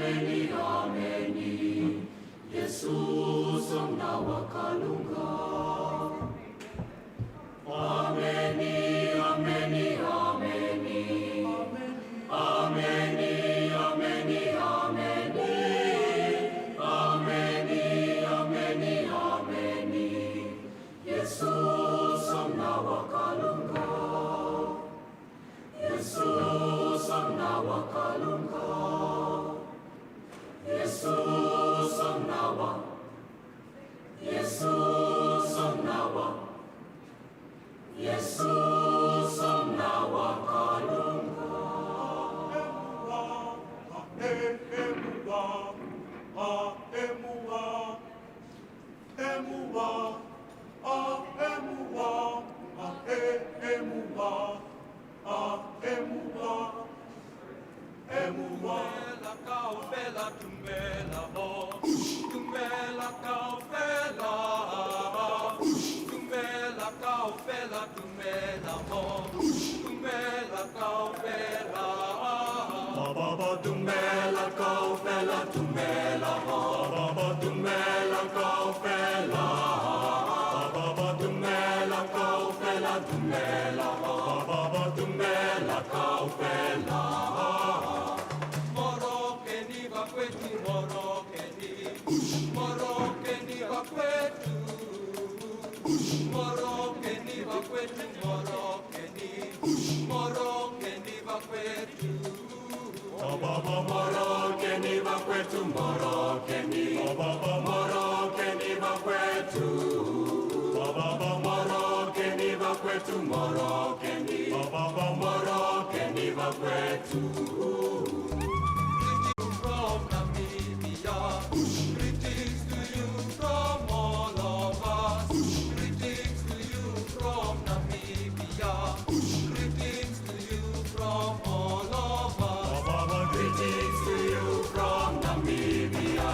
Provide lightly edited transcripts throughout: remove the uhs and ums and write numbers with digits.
ameni, Jesus ang nawakalungga. Ameni, ameni, ameni, ameni, ameni, ameni, ameni, ameni, ameni, Jesus ang nawakalungga. Jesus ang nawakalungga. Jesus ang nawa, Jesus ang nawa, Jesus ang nawakalungga. Tumela caufela, tumela ho, tumela caufela, tumela caufela, tumela ho, tumela caufela. Baba tumela caufela, tumela ho, Baba tumela caufela, Baba tumela caufela, tumela ho, Baba tumela caufela. Morokeni wa kwetu, morokeni wa kwetu, morokeni wa kwetu. Baba morokeni wa kwetu, morokeni, Baba morokeni wa kwetu, Baba morokeni wa kwetu, morokeni, Baba morokeni wa kwetu. Greetings to you from all of us. Greetings to you from Namibia. Greetings to you from all of us. Greetings to you from Namibia.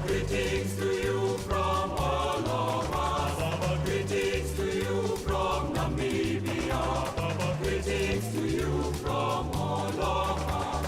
Greetings to you from all of us. Greetings to you from Namibia. Greetings to you from all of us.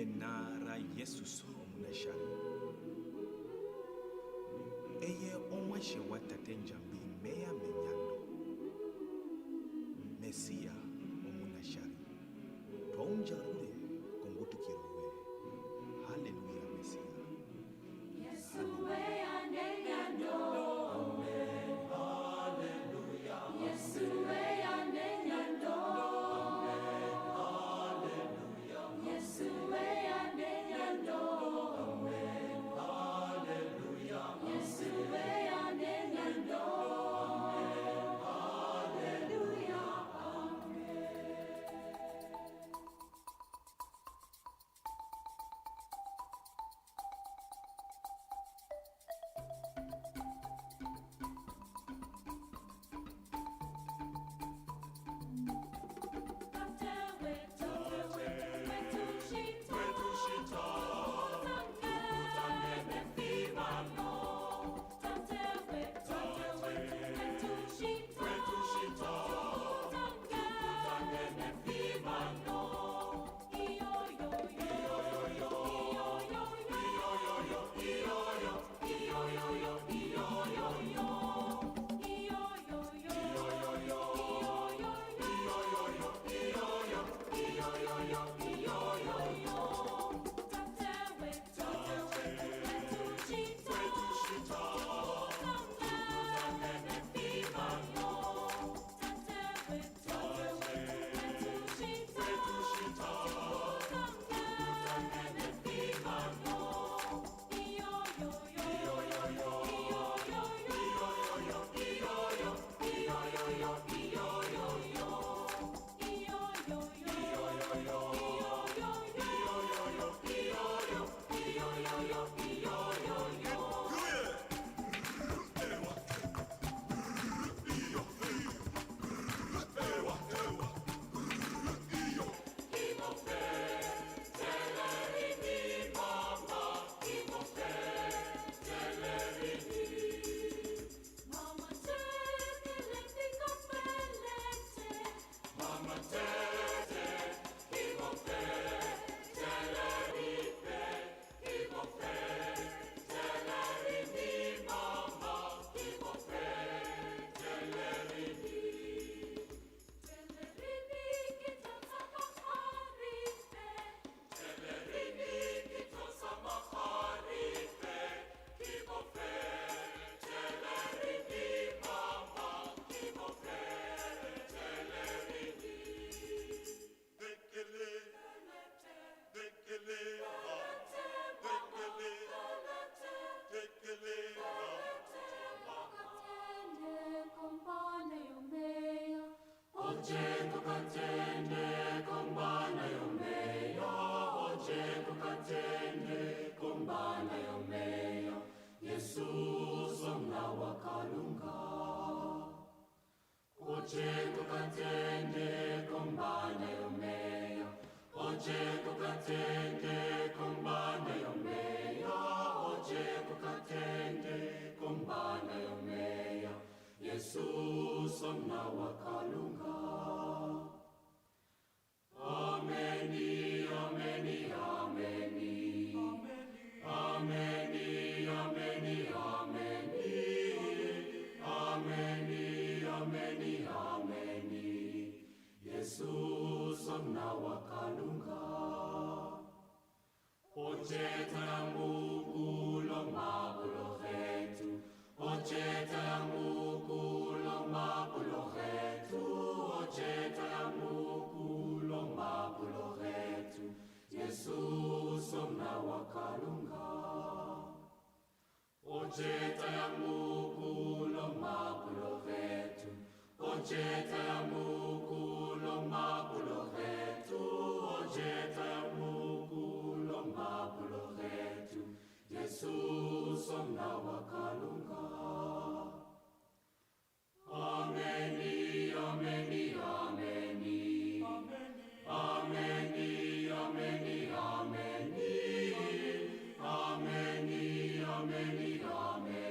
menara Jesus omunashari. Eye omwashe watatenjambi meya menyando. Mesia omunashari. Twaunjarure kongutukirowe. Hallelujah Mesia. Ameni, ameni, ameni.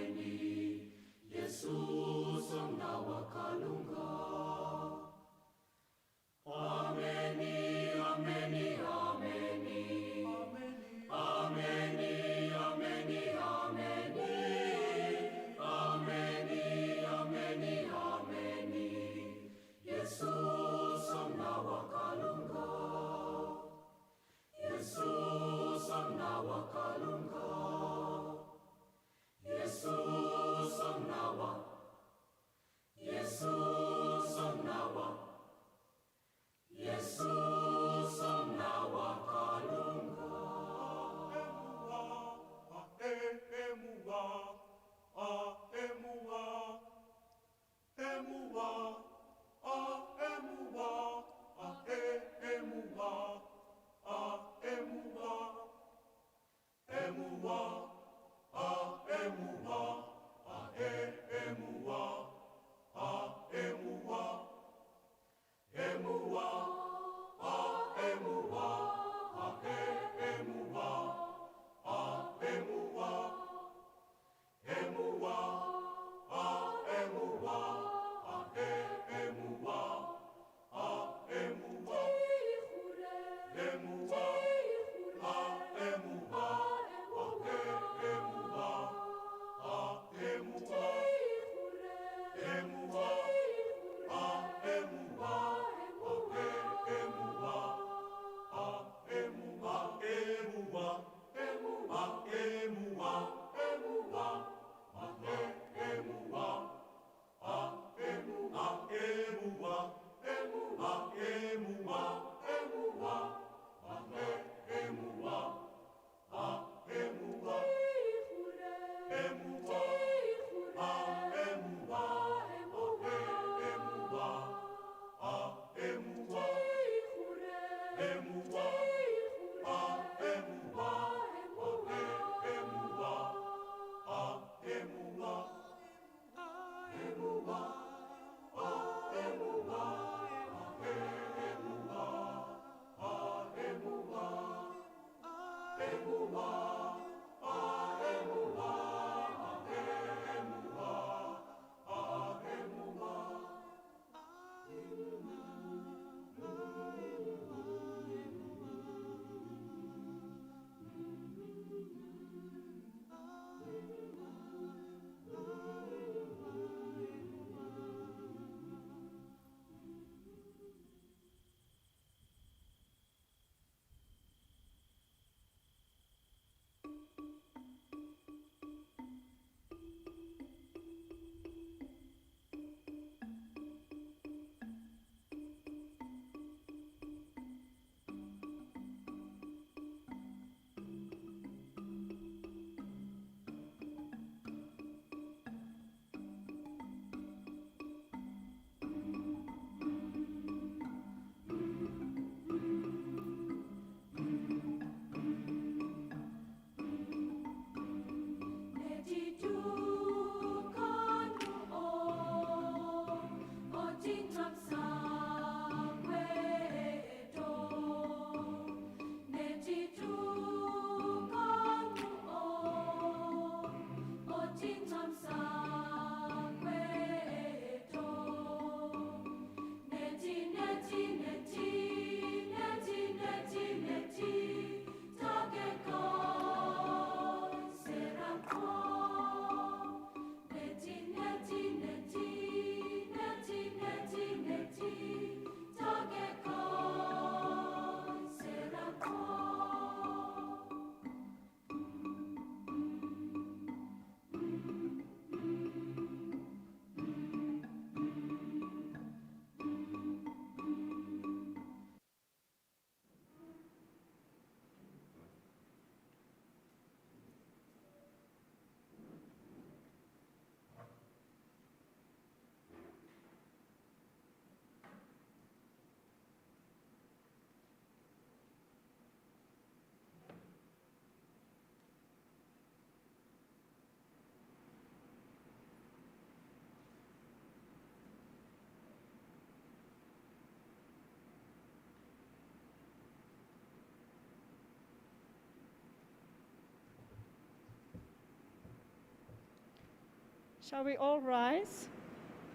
Shall we all rise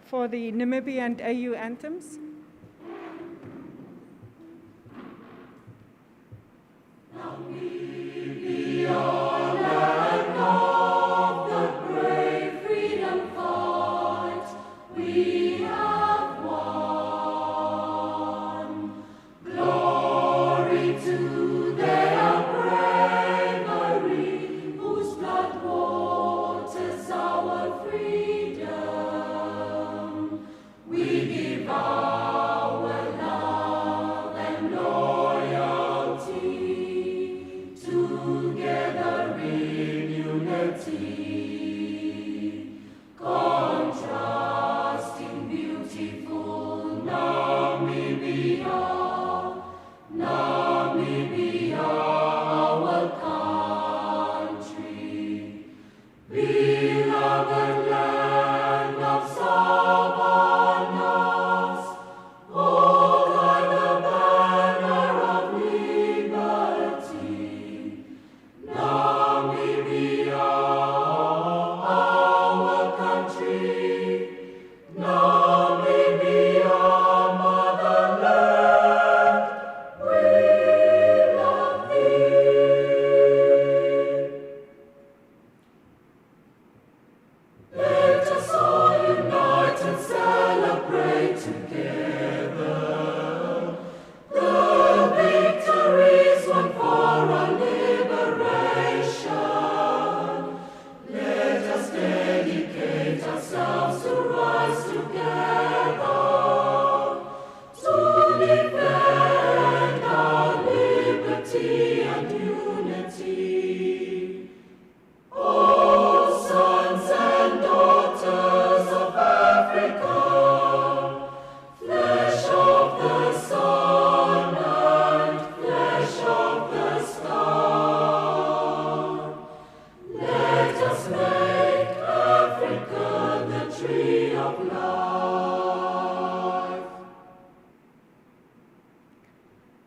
for the Namibian AU anthems? Namibia, motherland.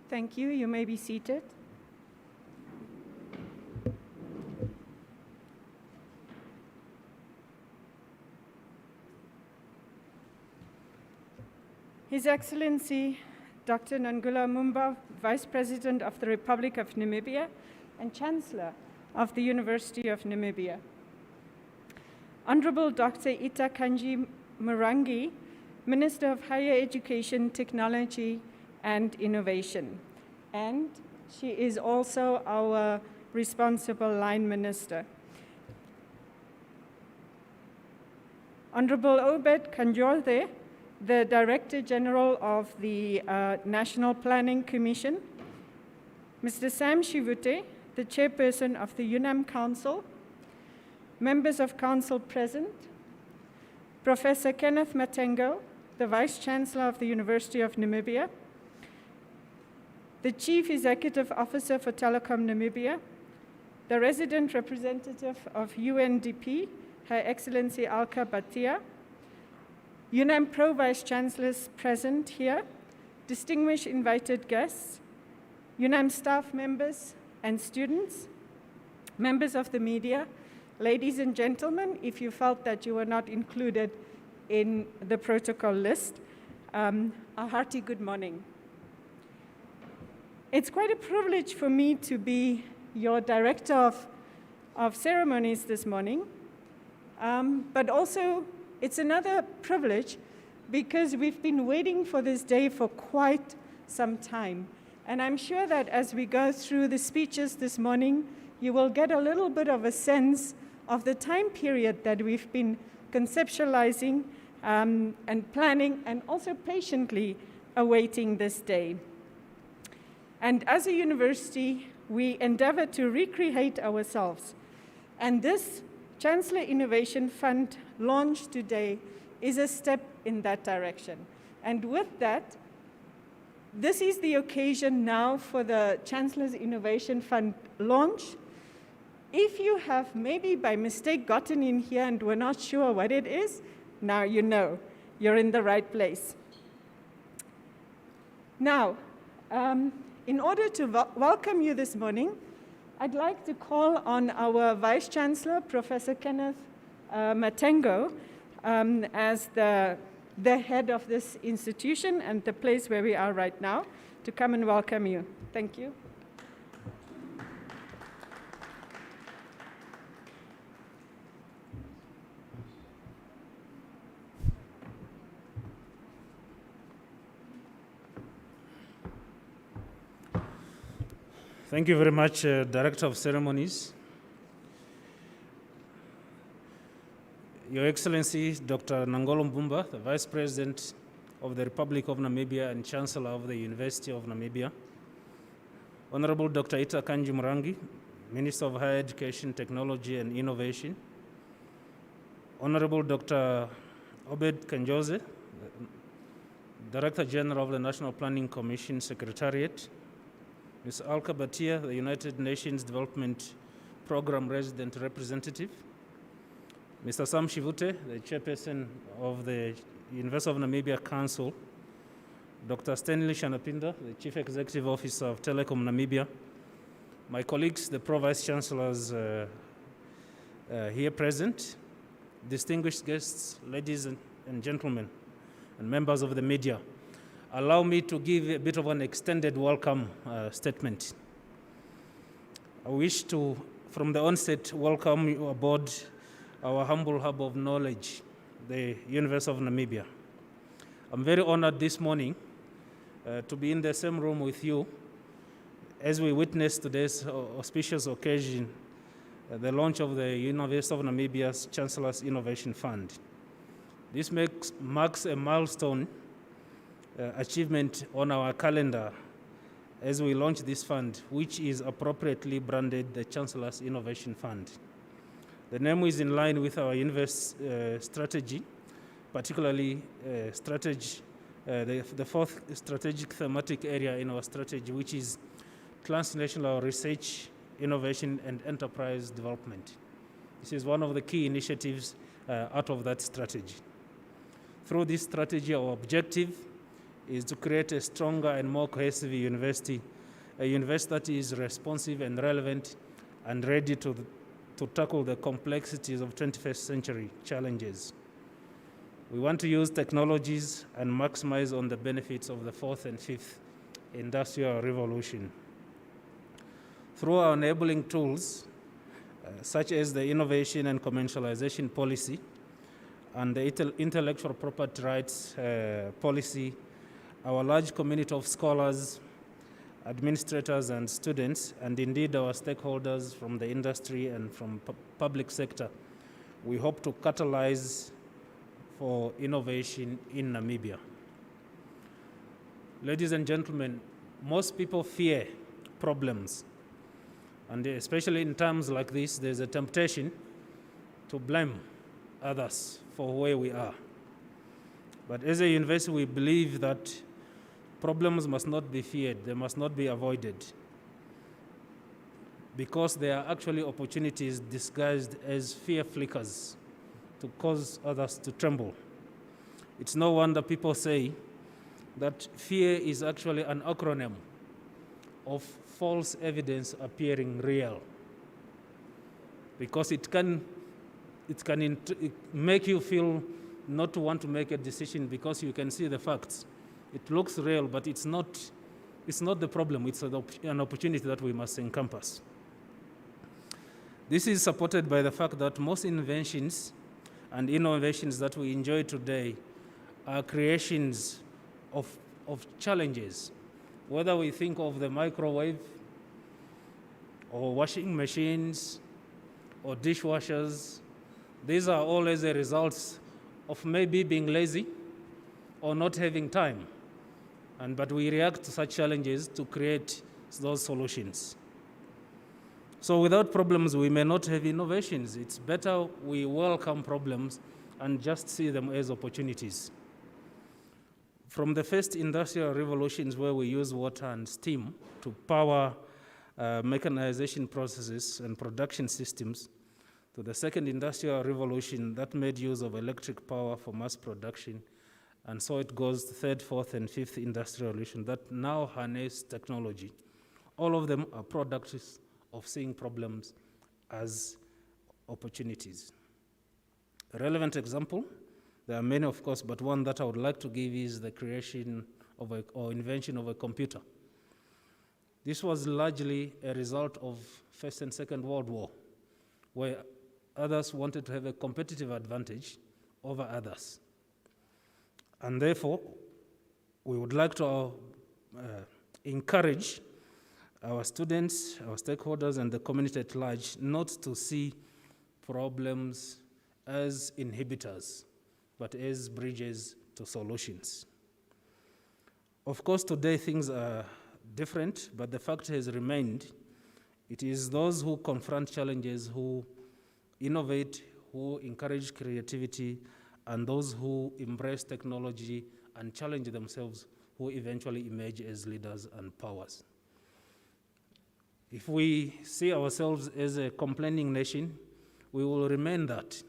Thank you. You may be seated. His Excellency Dr. Nangula Mumba, Vice President of the Republic of Namibia and Chancellor of the University of Namibia. Honorable Dr. Ita Kanji Murangi, Minister of Higher Education, Technology and Innovation. And she is also our responsible line minister. Honorable Obed Kanjorde, the Director General of the National Planning Commission. Mr. Sam Shivute, the Chairperson of the UNAM Council. Members of Council present. Professor Kenneth Matengo, the Vice Chancellor of the University of Namibia. The Chief Executive Officer for Telecom Namibia. The Resident Representative of UNDP, Her Excellency Alka Batia. UNAM Pro Vice Chancellors present here, distinguished invited guests, UNAM staff members and students, members of the media, ladies and gentlemen, if you felt that you were not included in the protocol list, a hearty good morning. It's quite a privilege for me to be your Director of Ceremonies this morning, but also it's another privilege because we've been waiting for this day for quite some time. And I'm sure that as we go through the speeches this morning, you will get a little bit of a sense of the time period that we've been conceptualizing and planning and also patiently awaiting this day. And as a university, we endeavor to recreate ourselves. And this Chancellor Innovation Fund launched today is a step in that direction. And with that, this is the occasion now for the Chancellor's Innovation Fund launch. If you have maybe by mistake gotten in here and were not sure what it is, now you know you're in the right place. Now, in order to welcome you this morning, I'd like to call on our Vice Chancellor, Professor Kenneth Matengo, as the head of this institution and the place where we are right now, to come and welcome you. Thank you. Thank you very much, Director of Ceremonies. Your Excellency, Dr. Nangolo Mbumba, the Vice President of the Republic of Namibia and Chancellor of the University of Namibia. Honorable Dr. Ita Kanji Murangi, Minister of Higher Education, Technology and Innovation. Honorable Dr. Obed Kanjorde, Director General of the National Planning Commission Secretariat. Ms. Alka Batia, the United Nations Development Program Resident Representative. Mr. Sam Shivute, the Chairperson of the University of Namibia Council. Dr. Stanley Shanapinda, the Chief Executive Officer of Telecom Namibia. My colleagues, the Pro Vice Chancellors here present, distinguished guests, ladies and gentlemen, and members of the media. Allow me to give a bit of an extended welcome statement. I wish to, from the onset, welcome you aboard our humble hub of knowledge, the University of Namibia. I'm very honored this morning to be in the same room with you as we witness today's auspicious occasion, the launch of the University of Namibia's Chancellor's Innovation Fund. This marks a milestone achievement on our calendar as we launch this fund, which is appropriately branded the Chancellor's Innovation Fund. The name is in line with our strategy, particularly the fourth strategic thematic area in our strategy, which is transnational research, innovation, and enterprise development. This is one of the key initiatives out of that strategy. Through this strategy, our objective is to create a stronger and more cohesive university, a university that is responsive and relevant and ready to tackle the complexities of 21st century challenges. We want to use technologies and maximize on the benefits of the fourth and fifth industrial revolution. Through our enabling tools, such as the innovation and commercialization policy and the intellectual property rights policy, our large community of scholars, administrators and students, and indeed our stakeholders from the industry and from public sector, we hope to catalyze for innovation in Namibia. Ladies and gentlemen, most people fear problems, and especially in times like this, there's a temptation to blame others for where we are. But as a university, we believe that problems must not be feared, they must not be avoided, because they are actually opportunities disguised as fear flickers to cause others to tremble. It's no wonder people say that fear is actually an acronym of false evidence appearing real, because it can make you feel not to want to make a decision because you can see the facts. It looks real, but it's not the problem, it's an opportunity that we must encompass. This is supported by the fact that most inventions and innovations that we enjoy today are creations of challenges. Whether we think of the microwave, or washing machines, or dishwashers, these are all as a result of maybe being lazy or not having time. But we react to such challenges to create those solutions. So without problems, we may not have innovations. It's better we welcome problems and just see them as opportunities. From the first industrial revolutions where we use water and steam to power mechanization processes and production systems, to the second industrial revolution that made use of electric power for mass production, and so it goes to third, fourth, and fifth industrial revolution that now harness technology. All of them are products of seeing problems as opportunities. A relevant example, there are many of course, but one that I would like to give is the creation of or invention of a computer. This was largely a result of First and Second World War, where others wanted to have a competitive advantage over others. And therefore, we would like to encourage our students, our stakeholders, and the community at large not to see problems as inhibitors, but as bridges to solutions. Of course, today things are different, but the fact has remained. It is those who confront challenges, who innovate, who encourage creativity, and those who embrace technology and challenge themselves who eventually emerge as leaders and powers. If we see ourselves as a complaining nation, we will remain that.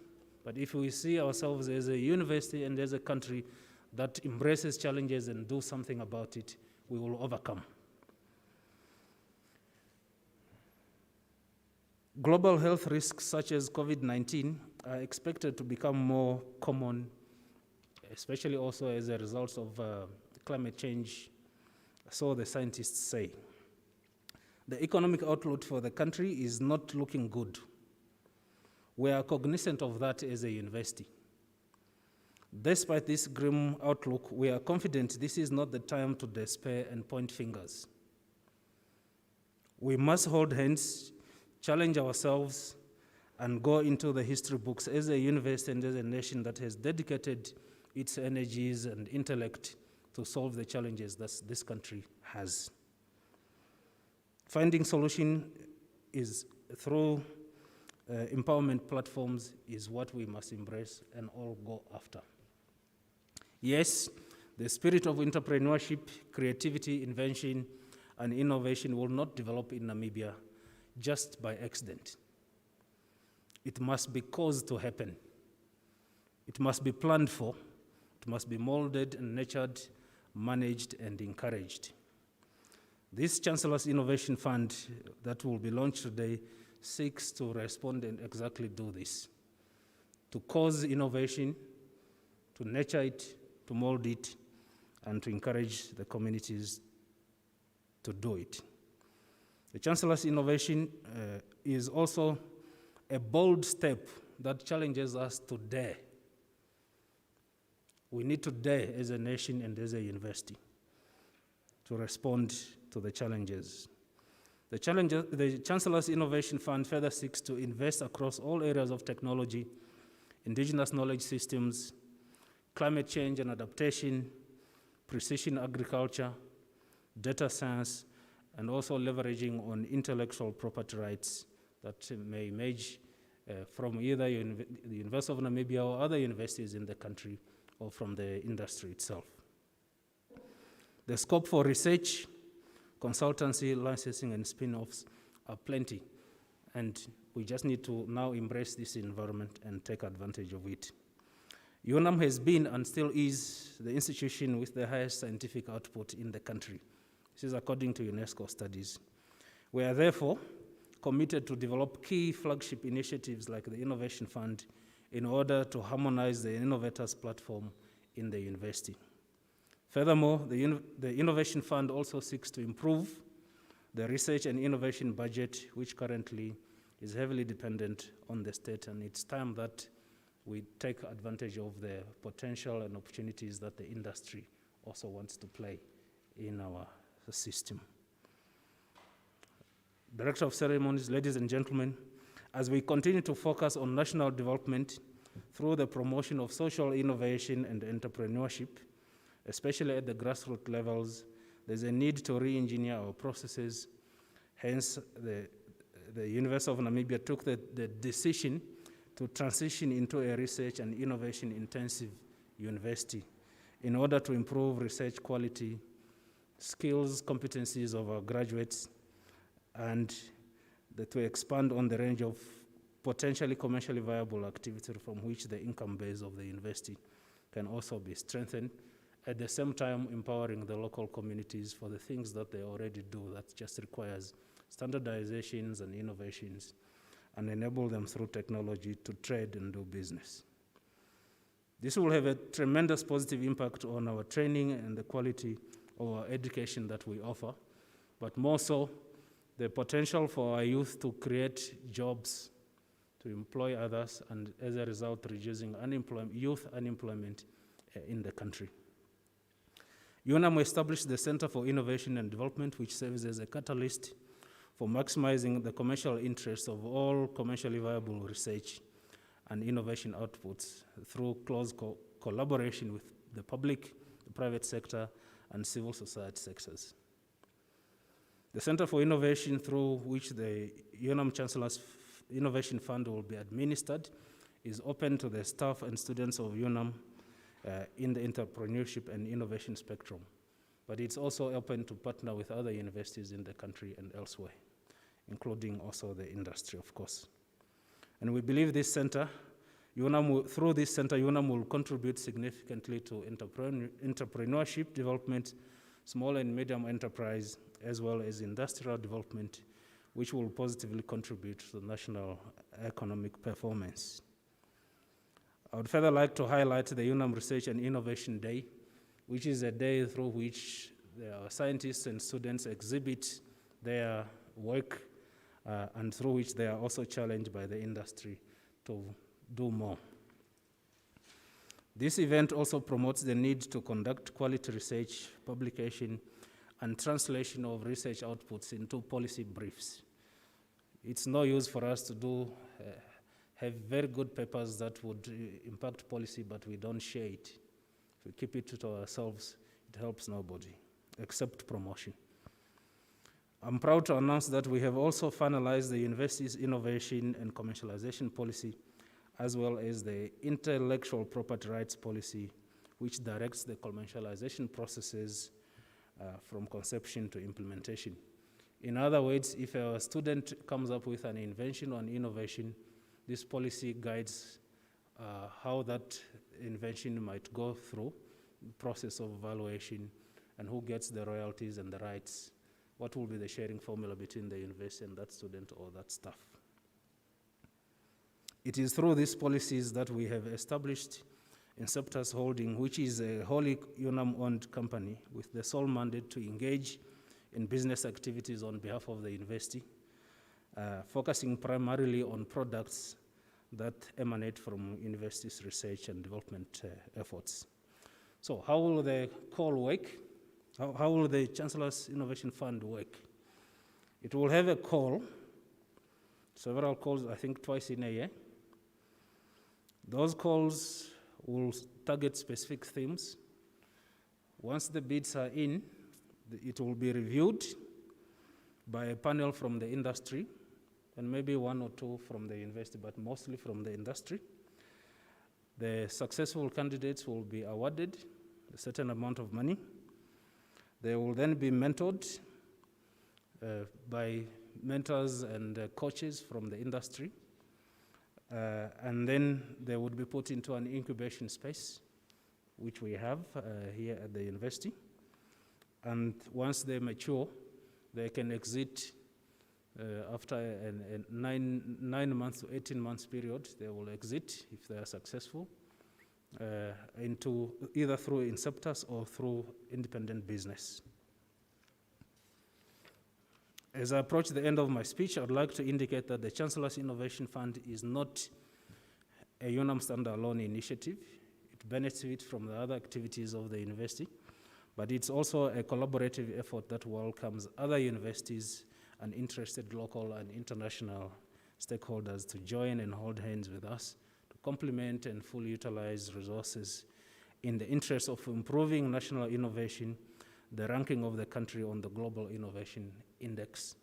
But if we see ourselves as a university and as a country that embraces challenges and do something about it, we will overcome. Global health risks such as COVID-19 are expected to become more common, especially also as a result of climate change, so the scientists say. The economic outlook for the country is not looking good. We are cognizant of that as a university. Despite this grim outlook, we are confident this is not the time to despair and point fingers. We must hold hands, challenge ourselves, and go into the history books as a university and as a nation that has dedicated its energies and intellect to solve the challenges that this country has. Finding solution is through empowerment platforms is what we must embrace and all go after. Yes, the spirit of entrepreneurship, creativity, invention, and innovation will not develop in Namibia just by accident. It must be caused to happen. It must be planned for. It must be molded and nurtured managed, and encouraged. This Chancellor's Innovation Fund that will be launched today seeks to respond and exactly do this, to cause innovation, to nurture it, to mold it, and to encourage the communities to do it. The Chancellor's Innovation is also a bold step that challenges us to dare. We need to dare as a nation and as a university to respond to the challenges. The Chancellor's Innovation Fund further seeks to invest across all areas of technology, indigenous knowledge systems, climate change and adaptation, precision agriculture, data science, and also leveraging on intellectual property rights that may emerge from either the University of Namibia or other universities in the country or from the industry itself. The scope for research, consultancy, licensing, and spin-offs are plenty, and we just need to now embrace this environment and take advantage of it. UNAM has been and still is the institution with the highest scientific output in the country. This is according to UNESCO studies. We are therefore committed to develop key flagship initiatives like the Innovation Fund in order to harmonize the innovators platform in the university. Furthermore, the Innovation Fund also seeks to improve the research and innovation budget, which currently is heavily dependent on the state, and it's time that we take advantage of the potential and opportunities that the industry also wants to play in our system. Director of Ceremonies, ladies and gentlemen, as we continue to focus on national development through the promotion of social innovation and entrepreneurship, especially at the grassroots levels, there's a need to re-engineer our processes. Hence, the University of Namibia took the decision to transition into a research and innovation-intensive university in order to improve research quality, skills, competencies of our graduates, and to expand on the range of potentially commercially viable activities from which the income base of the university can also be strengthened, at the same time empowering the local communities for the things that they already do that just requires standardizations and innovations, and enable them through technology to trade and do business. This will have a tremendous positive impact on our training and the quality of our education that we offer, but more so, the potential for our youth to create jobs, to employ others, and as a result, reducing youth unemployment in the country. UNAM established the Center for Innovation and Development, which serves as a catalyst for maximizing the commercial interests of all commercially viable research and innovation outputs through close collaboration with the public, the private sector, and civil society sectors. The Center for Innovation, through which the UNAM Chancellor's Innovation Fund will be administered, is open to the staff and students of UNAM in the entrepreneurship and innovation spectrum. But it's also open to partner with other universities in the country and elsewhere, including also the industry, of course. And we believe this center, through this center, UNAM will contribute significantly to entrepreneurship development, small and medium enterprise, as well as industrial development, which will positively contribute to national economic performance. I would further like to highlight the UNAM Research and Innovation Day, which is a day through which scientists and students exhibit their work and through which they are also challenged by the industry to do more. This event also promotes the need to conduct quality research, publication, and translation of research outputs into policy briefs. It's no use for us to have very good papers that would impact policy, but we don't share it. If we keep it to ourselves, it helps nobody, except promotion. I'm proud to announce that we have also finalized the university's innovation and commercialization policy, as well as the intellectual property rights policy, which directs the commercialization processes from conception to implementation. In other words, if a student comes up with an invention or an innovation, this policy guides how that invention might go through process of valuation, and who gets the royalties and the rights. What will be the sharing formula between the university and that student or that staff? It is through these policies that we have established Inceptus Holding, which is a wholly UNAM-owned company with the sole mandate to engage in business activities on behalf of the university, focusing primarily on products that emanate from university's research and development efforts. So how will the call work? How will the Chancellor's Innovation Fund work? It will have a call, several calls, I think twice in a year. Those calls will target specific themes. Once the bids are in, it will be reviewed by a panel from the industry, and maybe one or two from the university, but mostly from the industry. The successful candidates will be awarded a certain amount of money. They will then be mentored by mentors and coaches from the industry. And then they would be put into an incubation space, which we have here at the university. And once they mature, they can exit after a 9 months to 18 months period. They will exit if they are successful into either through Inceptus or through independent business. As I approach the end of my speech, I would like to indicate that the Chancellor's Innovation Fund is not a UNAM standalone initiative. It benefits from the other activities of the university, but it's also a collaborative effort that welcomes other universities and interested local and international stakeholders to join and hold hands with us to complement and fully utilize resources in the interest of improving national innovation, the ranking of the country on the Global Innovation Index,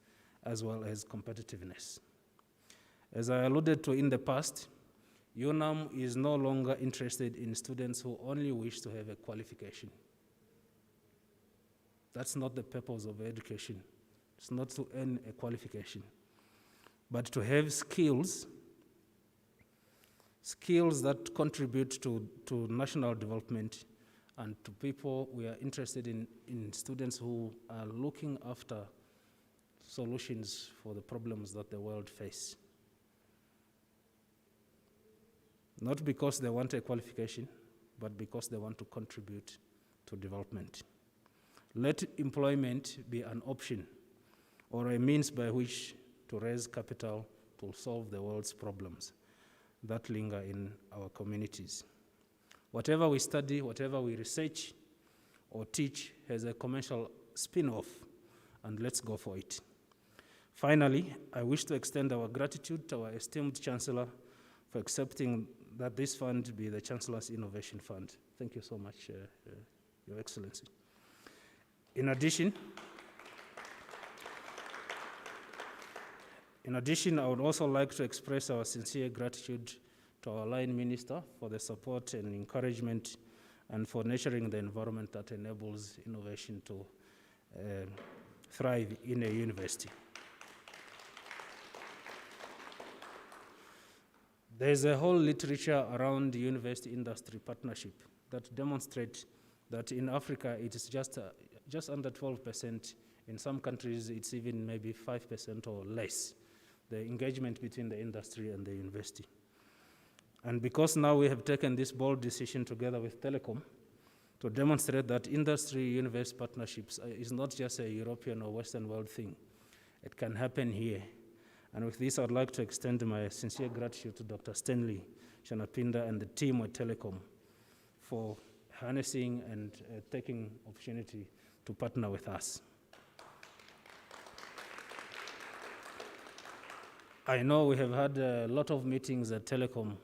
as well as competitiveness. As I alluded to in the past, UNAM is no longer interested in students who only wish to have a qualification. That's not the purpose of education. It's not to earn a qualification, but to have skills that contribute to national development and to people. We are interested in students who are looking after solutions for the problems that the world face. Not because they want a qualification, but because they want to contribute to development. Let employment be an option or a means by which to raise capital to solve the world's problems that linger in our communities. Whatever we study, whatever we research or teach has a commercial spin-off, and let's go for it. Finally, I wish to extend our gratitude to our esteemed Chancellor for accepting that this fund be the Chancellor's Innovation Fund. Thank you so much, Your Excellency. In addition, I would also like to express our sincere gratitude to our line minister for the support and encouragement and for nurturing the environment that enables innovation to thrive in a university. There's a whole literature around university industry partnership that demonstrates that in Africa it is just under 12%. In some countries it's even maybe 5% or less, the engagement between the industry and the university. And because now we have taken this bold decision together with Telecom to demonstrate that industry-university partnerships is not just a European or Western world thing. It can happen here. And with this, I'd like to extend my sincere gratitude to Dr. Stanley Shanapinda and the team at Telecom for harnessing and taking opportunity to partner with us. I know we have had a lot of meetings at Telecom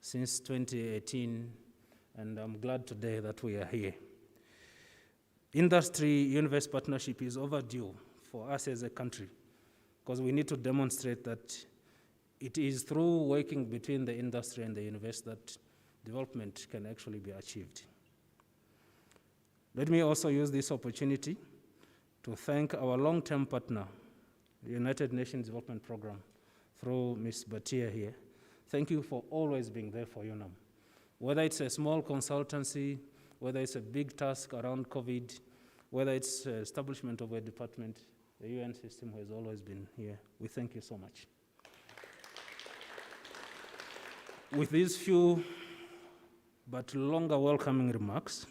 since 2018, and I'm glad today that we are here. Industry-university partnership is overdue for us as a country, because we need to demonstrate that it is through working between the industry and the university that development can actually be achieved. Let me also use this opportunity to thank our long-term partner, the United Nations Development Program, through Ms. Batia here. Thank you for always being there for UNAM. Whether it's a small consultancy whether it's a big task around COVID, whether it's establishment of a department, the UN system has always been here. We thank you so much. With these few but longer welcoming remarks,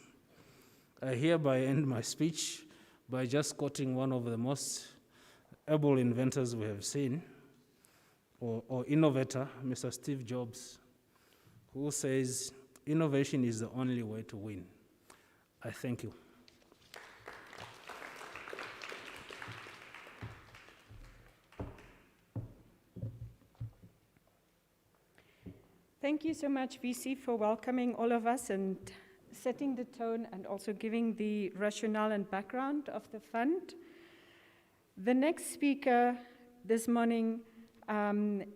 I hereby end my speech by just quoting one of the most able inventors we have seen, or innovator, Mr. Steve Jobs, who says, "Innovation is the only way to win." I thank you. Thank you so much, VC, for welcoming all of us and setting the tone and also giving the rationale and background of the fund. The next speaker this morning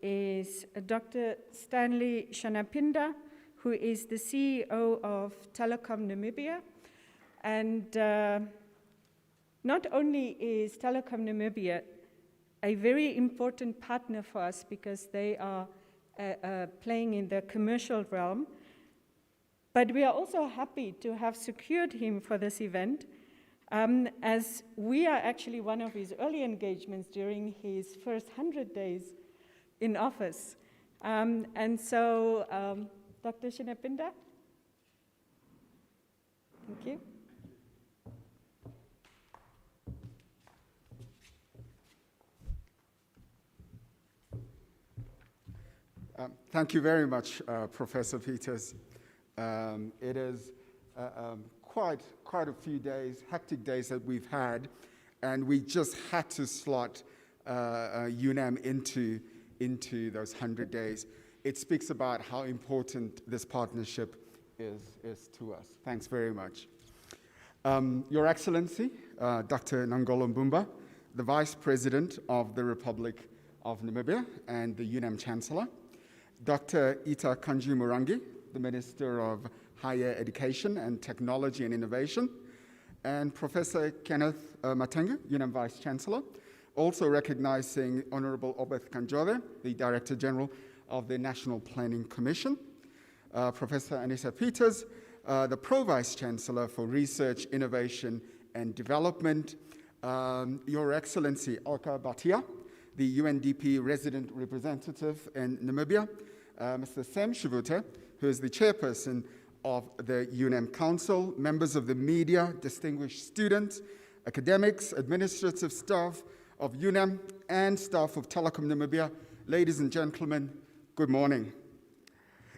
is Dr. Stanley Shanapinda, who is the CEO of Telecom Namibia. And not only is Telecom Namibia a very important partner for us because they are playing in the commercial realm, but we are also happy to have secured him for this event, as we are actually one of his early engagements during his first 100 days in office. And so, Dr. Shanapinda, thank you. Thank you very much, Professor Peters. It is quite a few days, hectic days that we've had, and we just had to slot UNAM into those 100 days. It speaks about how important this partnership is to us. Thanks very much. Your Excellency, Dr. Nangolo Mbumba, the Vice President of the Republic of Namibia and the UNAM Chancellor, Dr. Ita Kanji-Murangi, the Minister of Higher Education and Technology and Innovation, and Professor Kenneth Matengu, UNAM Vice Chancellor, also recognizing Honorable Obeth Kanjore, the Director General of the National Planning Commission, Professor Anissa Peters, the Pro-Vice Chancellor for Research, Innovation and Development, Your Excellency Alka Batia, the UNDP Resident Representative in Namibia, Mr. Sam Shivute, who is the chairperson of the UNAM Council, members of the media, distinguished students, academics, administrative staff of UNAM, and staff of Telecom Namibia. Ladies and gentlemen, good morning.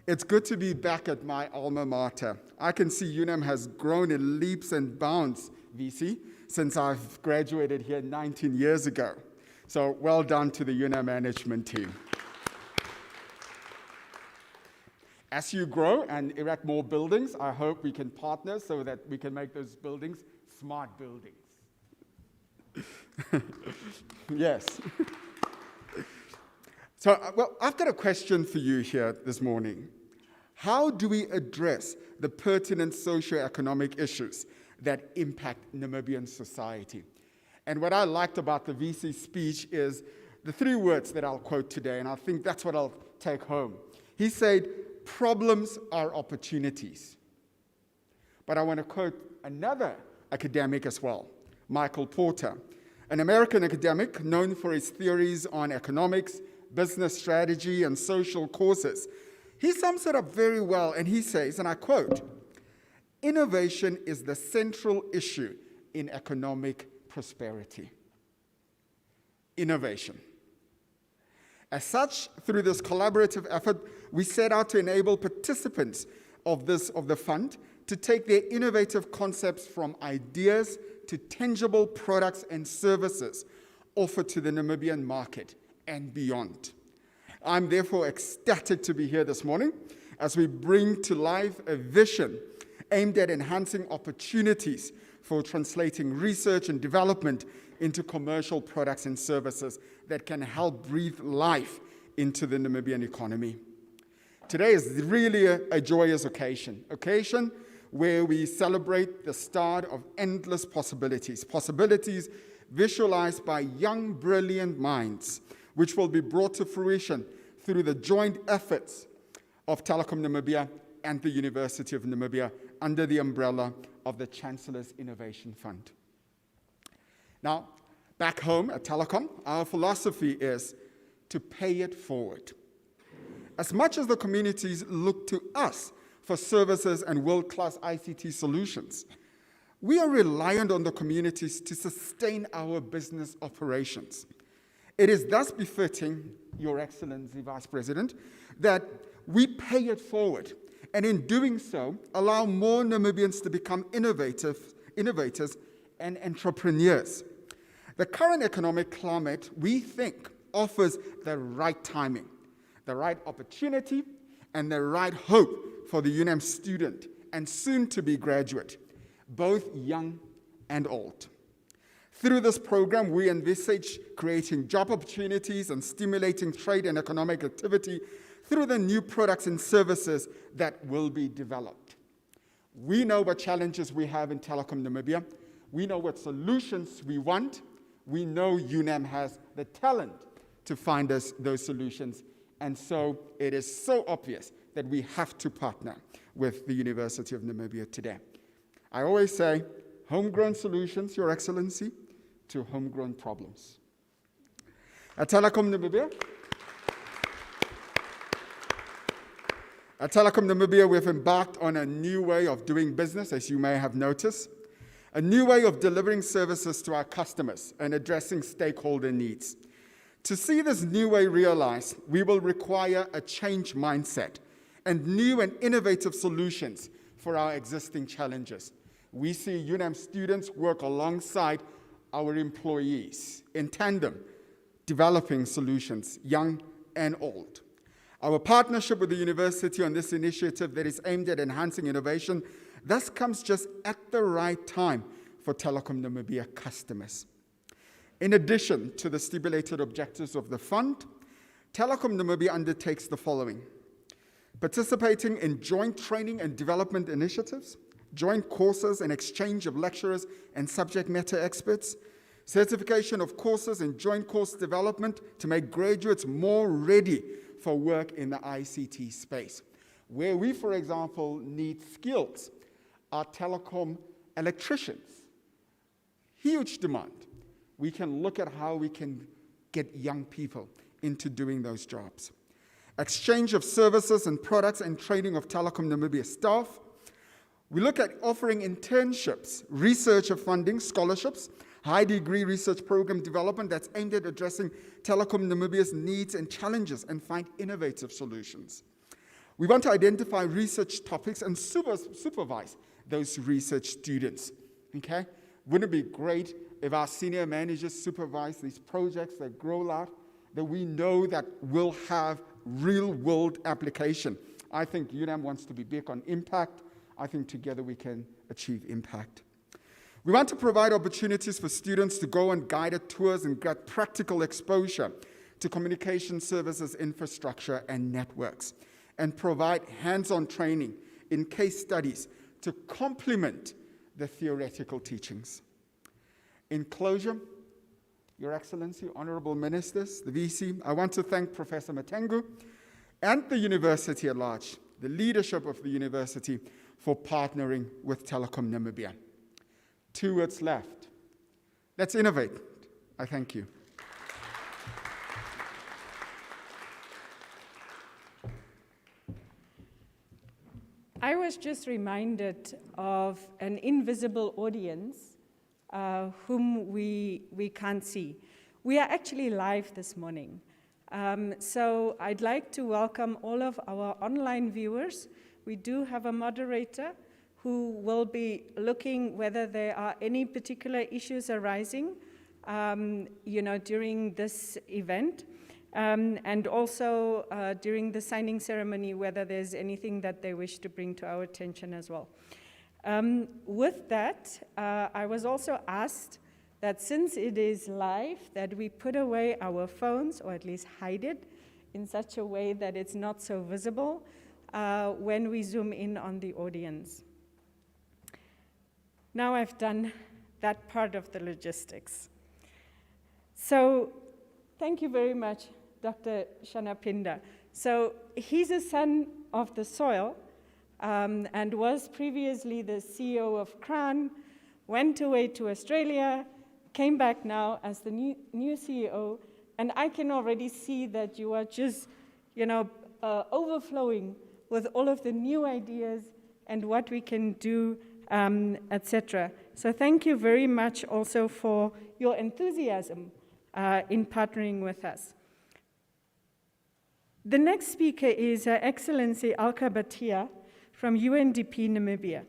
It's good to be back at my alma mater. I can see UNAM has grown in leaps and bounds, VC, since I've graduated here 19 years ago. So well done to the UNAM management team. As you grow and erect more buildings, I hope we can partner so that we can make those buildings smart buildings. Yes. So, well, I've got a question for you here this morning. How do we address the pertinent socioeconomic issues that impact Namibian society? And what I liked about the VC speech is the three words that I'll quote today, and I think that's what I'll take home. He said, "Problems are opportunities." But I want to quote another academic as well, Michael Porter, an American academic known for his theories on economics, business strategy, and social causes. He sums it up very well, and he says, and I quote, "Innovation is the central issue in economic prosperity." Innovation. As such, through this collaborative effort, we set out to enable participants of the fund to take their innovative concepts from ideas to tangible products and services offered to the Namibian market and beyond. I'm therefore ecstatic to be here this morning as we bring to life a vision aimed at enhancing opportunities for translating research and development into commercial products and services that can help breathe life into the Namibian economy. Today is really a joyous occasion where we celebrate the start of endless possibilities visualized by young, brilliant minds, which will be brought to fruition through the joint efforts of Telecom Namibia and the University of Namibia under the umbrella of the Chancellor's Innovation Fund. Now, back home at Telecom, our philosophy is to pay it forward. As much as the communities look to us for services and world-class ICT solutions, we are reliant on the communities to sustain our business operations. It is thus befitting, Your Excellency Vice President, that we pay it forward, and in doing so, allow more Namibians to become innovators and entrepreneurs. The current economic climate, we think, offers the right timing, the right opportunity, and the right hope for the UNAM student and soon-to-be graduate, both young and old. Through this program, we envisage creating job opportunities and stimulating trade and economic activity through the new products and services that will be developed. We know what challenges we have in Telecom Namibia. We know what solutions we want. We know UNAM has the talent to find us those solutions. And so it is so obvious that we have to partner with the University of Namibia today. I always say, homegrown solutions, Your Excellency, to homegrown problems. At Telecom Namibia, we've embarked on a new way of doing business, as you may have noticed, a new way of delivering services to our customers and addressing stakeholder needs. To see this new way realized, we will require a change mindset and new and innovative solutions for our existing challenges. We see UNAM students work alongside our employees in tandem, developing solutions, young and old. Our partnership with the university on this initiative that is aimed at enhancing innovation thus comes just at the right time for Telecom Namibia customers. In addition to the stipulated objectives of the fund, Telecom Namibia undertakes the following: participating in joint training and development initiatives, joint courses and exchange of lecturers and subject matter experts, certification of courses and joint course development to make graduates more ready for work in the ICT space. Where we, for example, need skills are telecom electricians. Huge demand. We can look at how we can get young people into doing those jobs. Exchange of services and products and training of Telecom Namibia staff. We look at offering internships, research funding, scholarships, high degree research program development that's aimed at addressing Telecom Namibia's needs and challenges and find innovative solutions. We want to identify research topics and supervise those research students, okay? Wouldn't it be great if our senior managers supervise these projects that grow out, that we know that will have real-world application? I think UNAM wants to be big on impact. I think together we can achieve impact. We want to provide opportunities for students to go on guided tours and get practical exposure to communication services, infrastructure, and networks, and provide hands-on training in case studies to complement the theoretical teachings. In closure, Your Excellency, Honorable Ministers, the VC, I want to thank Professor Matengu and the university at large, the leadership of the university, for partnering with Telecom Namibia. 2 words left. Let's innovate. I thank you. I was just reminded of an invisible audience whom we can't see. We are actually live this morning. So I'd like to welcome all of our online viewers. We do have a moderator who will be looking whether there are any particular issues arising during this event. And also during the signing ceremony, whether there's anything that they wish to bring to our attention as well. With that, I was also asked that since it is live, that we put away our phones, or at least hide it, in such a way that it's not so visible when we zoom in on the audience. Now I've done that part of the logistics. So thank you very much, Dr. Shanapinda. So he's a son of the soil, and was previously the CEO of CRAN, went away to Australia, came back now as the new CEO, and I can already see that you are just, overflowing with all of the new ideas and what we can do, etc. So thank you very much also for your enthusiasm in partnering with us. The next speaker is Her Excellency Alka Batia from UNDP Namibia.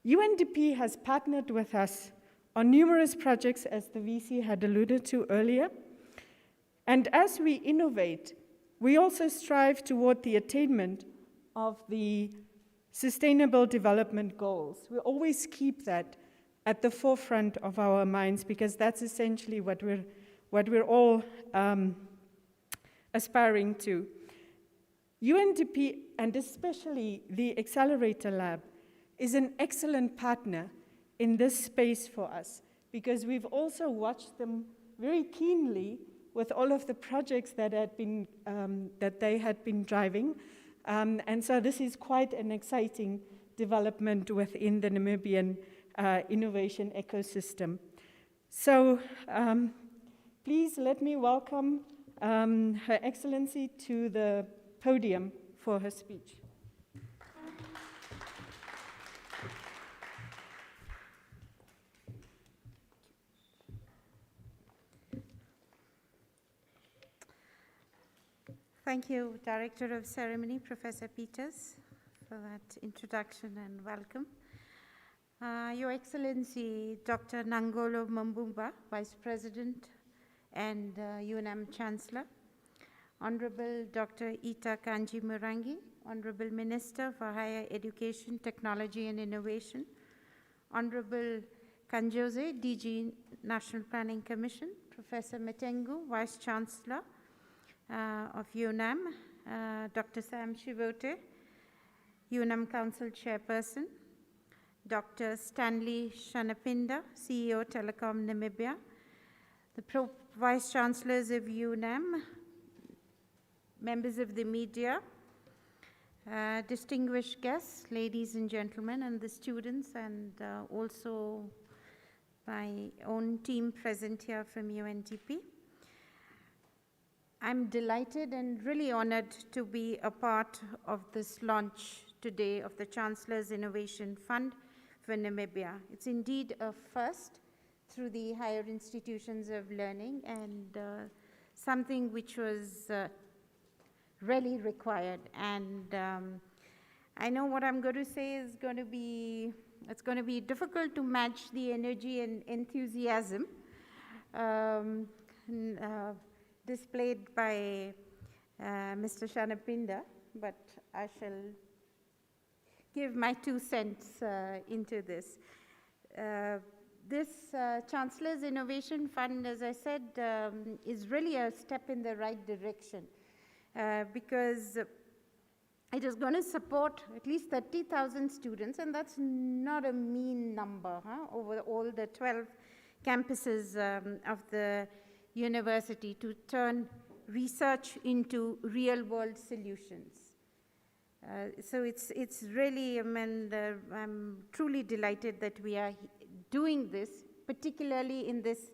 UNDP has partnered with us on numerous projects, as the VC had alluded to earlier. And as we innovate, we also strive toward the attainment of the Sustainable Development Goals. We always keep that at the forefront of our minds, because that's essentially what we're all aspiring to. UNDP, and especially the Accelerator Lab, is an excellent partner in this space for us, because we've also watched them very keenly with all of the projects that they had been driving. And so this is quite an exciting development within the Namibian innovation ecosystem. So please let me welcome Her Excellency to the podium for her speech. Thank you, Director of Ceremony, Professor Peters, for that introduction and welcome. Your Excellency, Dr. Nangolo Mambumba, Vice President and UNAM Chancellor, Honorable Dr. Ita Kanji Murangi, Honorable Minister for Higher Education, Technology and Innovation, Honorable Kanjose, DG National Planning Commission, Professor Matengu, Vice Chancellor of UNAM, Dr. Sam Shivote, UNAM Council Chairperson, Dr. Stanley Shanapinda, CEO Telecom Namibia, the Vice Chancellors of UNAM, members of the media, distinguished guests, ladies and gentlemen, and the students, and also my own team present here from UNDP. I'm delighted and really honored to be a part of this launch today of the Chancellor's Innovation Fund for Namibia. It's indeed a first through the higher institutions of learning, and something which was really required. And I know what I'm going to say is going to be, it's going to be difficult to match the energy and enthusiasm displayed by Mr. Shanapinda, but I shall give my 2 cents into this. This Chancellor's Innovation Fund, as I said, is really a step in the right direction, because it is going to support at least 30,000 students, and that's not a mean number, over all the 12 campuses of the university, to turn research into real-world solutions. So it's really, I'm truly delighted that we are doing this, particularly in this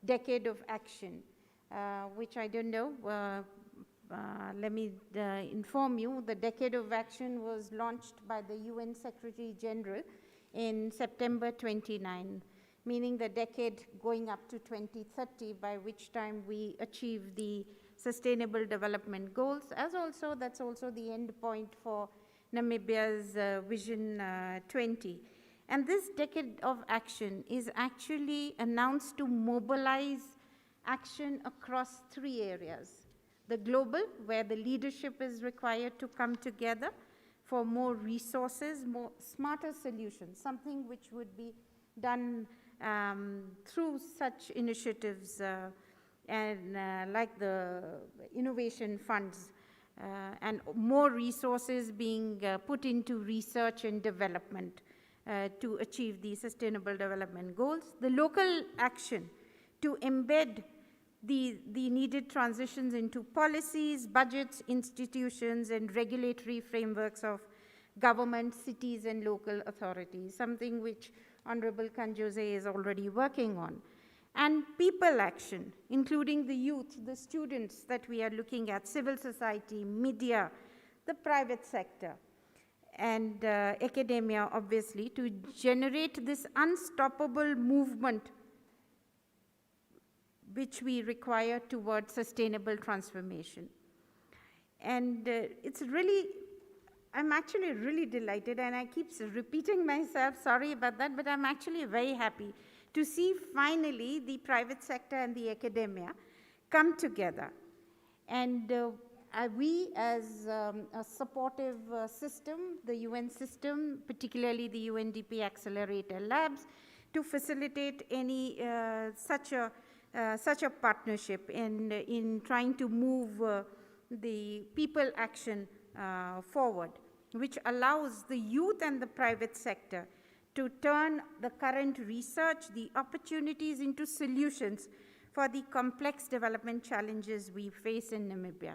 decade of action, which I don't know. Let me inform you, the Decade of Action was launched by the UN Secretary General in September 29, meaning the decade going up to 2030, by which time we achieve the Sustainable Development Goals, as also that's also the end point for Namibia's Vision 20. And this Decade of Action is actually announced to mobilize action across 3 areas. The global, where the leadership is required to come together for more resources, more smarter solutions, something which would be done through such initiatives and like the innovation funds, and more resources being put into research and development to achieve the Sustainable Development Goals. The local action to embed the needed transitions into policies, budgets, institutions, and regulatory frameworks of government, cities, and local authorities, something which Honorable Kanjose is already working on. And people action, including the youth, the students that we are looking at, civil society, media, the private sector, and academia, obviously, to generate this unstoppable movement which we require towards sustainable transformation. And I'm actually really delighted, and I keep repeating myself, sorry about that, but I'm actually very happy to see finally the private sector and the academia come together. And we, as a supportive system, the UN system, particularly the UNDP Accelerator Labs, to facilitate any such a partnership in trying to move the people action forward, which allows the youth and the private sector to turn the current research, the opportunities into solutions for the complex development challenges we face in Namibia.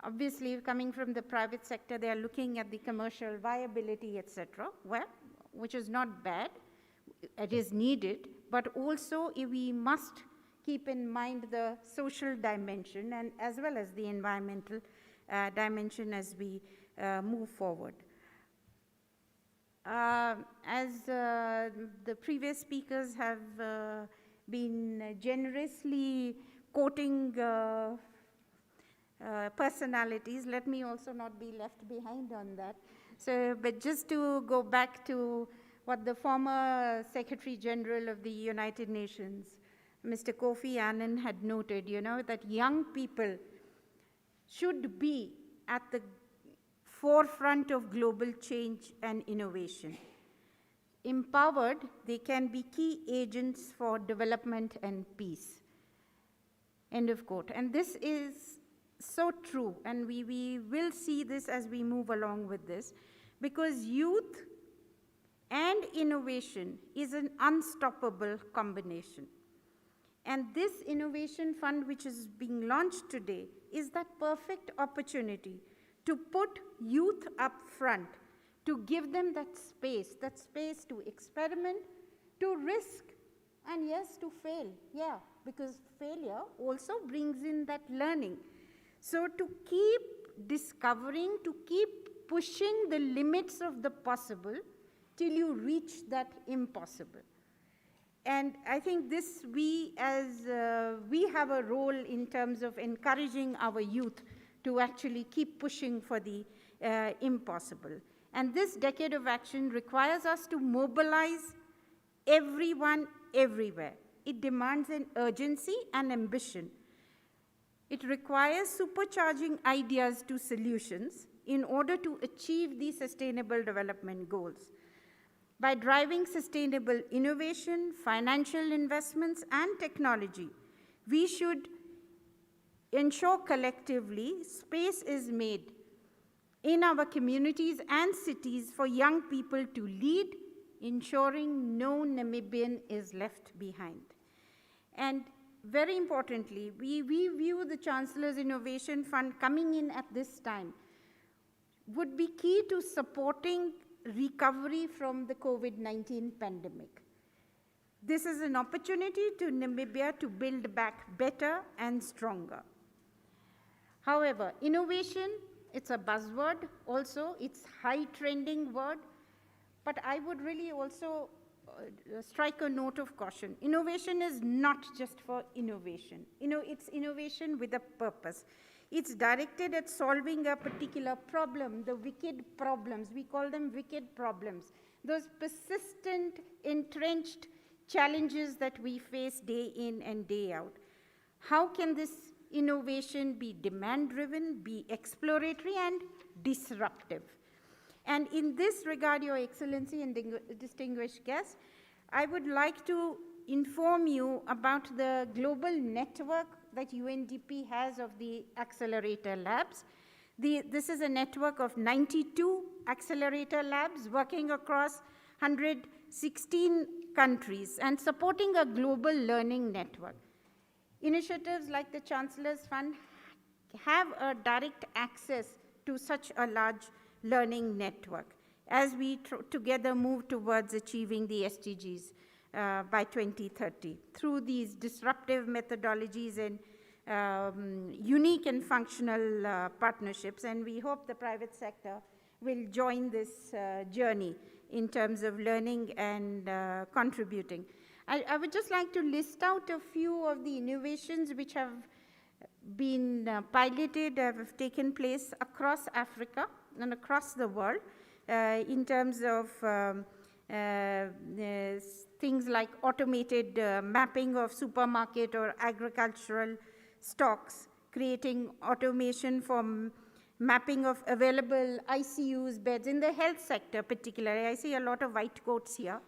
Obviously, coming from the private sector, they are looking at the commercial viability, etc., well, which is not bad, it is needed, but also we must keep in mind the social dimension and as well as the environmental dimension as we move forward. As the previous speakers have been generously quoting personalities, let me also not be left behind on that. So, but just to go back to what the former Secretary General of the United Nations, Mr. Kofi Annan, had noted, that young people should be at the forefront of global change and innovation. Empowered, they can be key agents for development and peace. End of quote. And this is so true, and we will see this as we move along with this, because youth and innovation is an unstoppable combination. And this innovation fund, which is being launched today, is that perfect opportunity to put youth up front, to give them that space to experiment, to risk, and yes, to fail. Yeah, because failure also brings in that learning. So to keep discovering, to keep pushing the limits of the possible till you reach that impossible. And I think this, we have a role in terms of encouraging our youth to actually keep pushing for the impossible. And this decade of action requires us to mobilize everyone, everywhere. It demands an urgency and ambition. It requires supercharging ideas to solutions in order to achieve these sustainable development goals. By driving sustainable innovation, financial investments, and technology, we should ensure collectively space is made in our communities and cities for young people to lead, ensuring no Namibian is left behind. And very importantly, we view the Chancellor's Innovation Fund coming in at this time would be key to supporting recovery from the COVID-19 pandemic. This is an opportunity to Namibia to build back better and stronger. However, innovation, it's a buzzword also, it's high trending word, but I would really also strike a note of caution. Innovation is not just for innovation. It's innovation with a purpose. It's directed at solving a particular problem, the wicked problems. We call them wicked problems. Those persistent, entrenched challenges that we face day in and day out. How can this innovation be demand-driven, be exploratory, and disruptive? And in this regard, Your Excellency and distinguished guests, I would like to inform you about the global network that UNDP has of the accelerator labs. This is a network of 92 accelerator labs working across 116 countries and supporting a global learning network. Initiatives like the Chancellor's Fund have a direct access to such a large learning network as we together move towards achieving the SDGs by 2030 through these disruptive methodologies and unique and functional partnerships. And we hope the private sector will join this journey in terms of learning and contributing. I would just like to list out a few of the innovations which have been piloted, have taken place across Africa and across the world in terms of things like automated mapping of supermarket or agricultural stocks, creating automation for mapping of available ICUs beds in the health sector particularly. I see a lot of white coats here.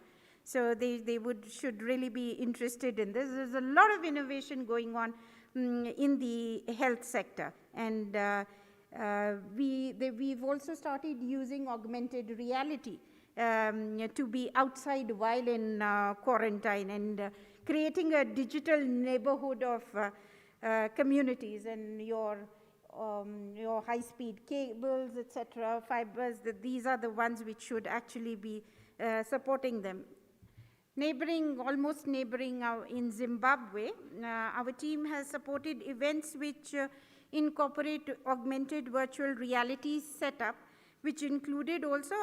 So they should really be interested in this. There's a lot of innovation going on in the health sector. And we've also started using augmented reality to be outside while in quarantine and creating a digital neighborhood of communities and your high-speed cables, etc., fibers, these are the ones which should actually be supporting them. Almost neighboring in Zimbabwe, our team has supported events which incorporate augmented virtual reality setup, which included also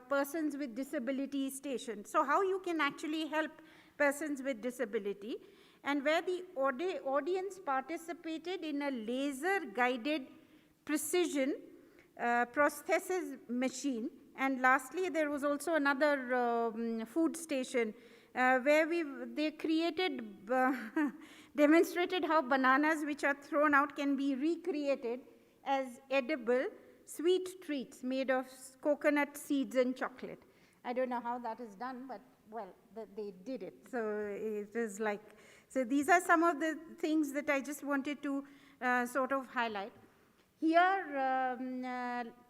persons with disability station. So how you can actually help persons with disability, and where the audience participated in a laser-guided precision prosthesis machine. And lastly, there was also another food station where they created, demonstrated how bananas which are thrown out can be recreated as edible sweet treats made of coconut seeds and chocolate. I don't know how that is done, but well, they did it. So it is like, so these are some of the things that I just wanted to sort of highlight. Here,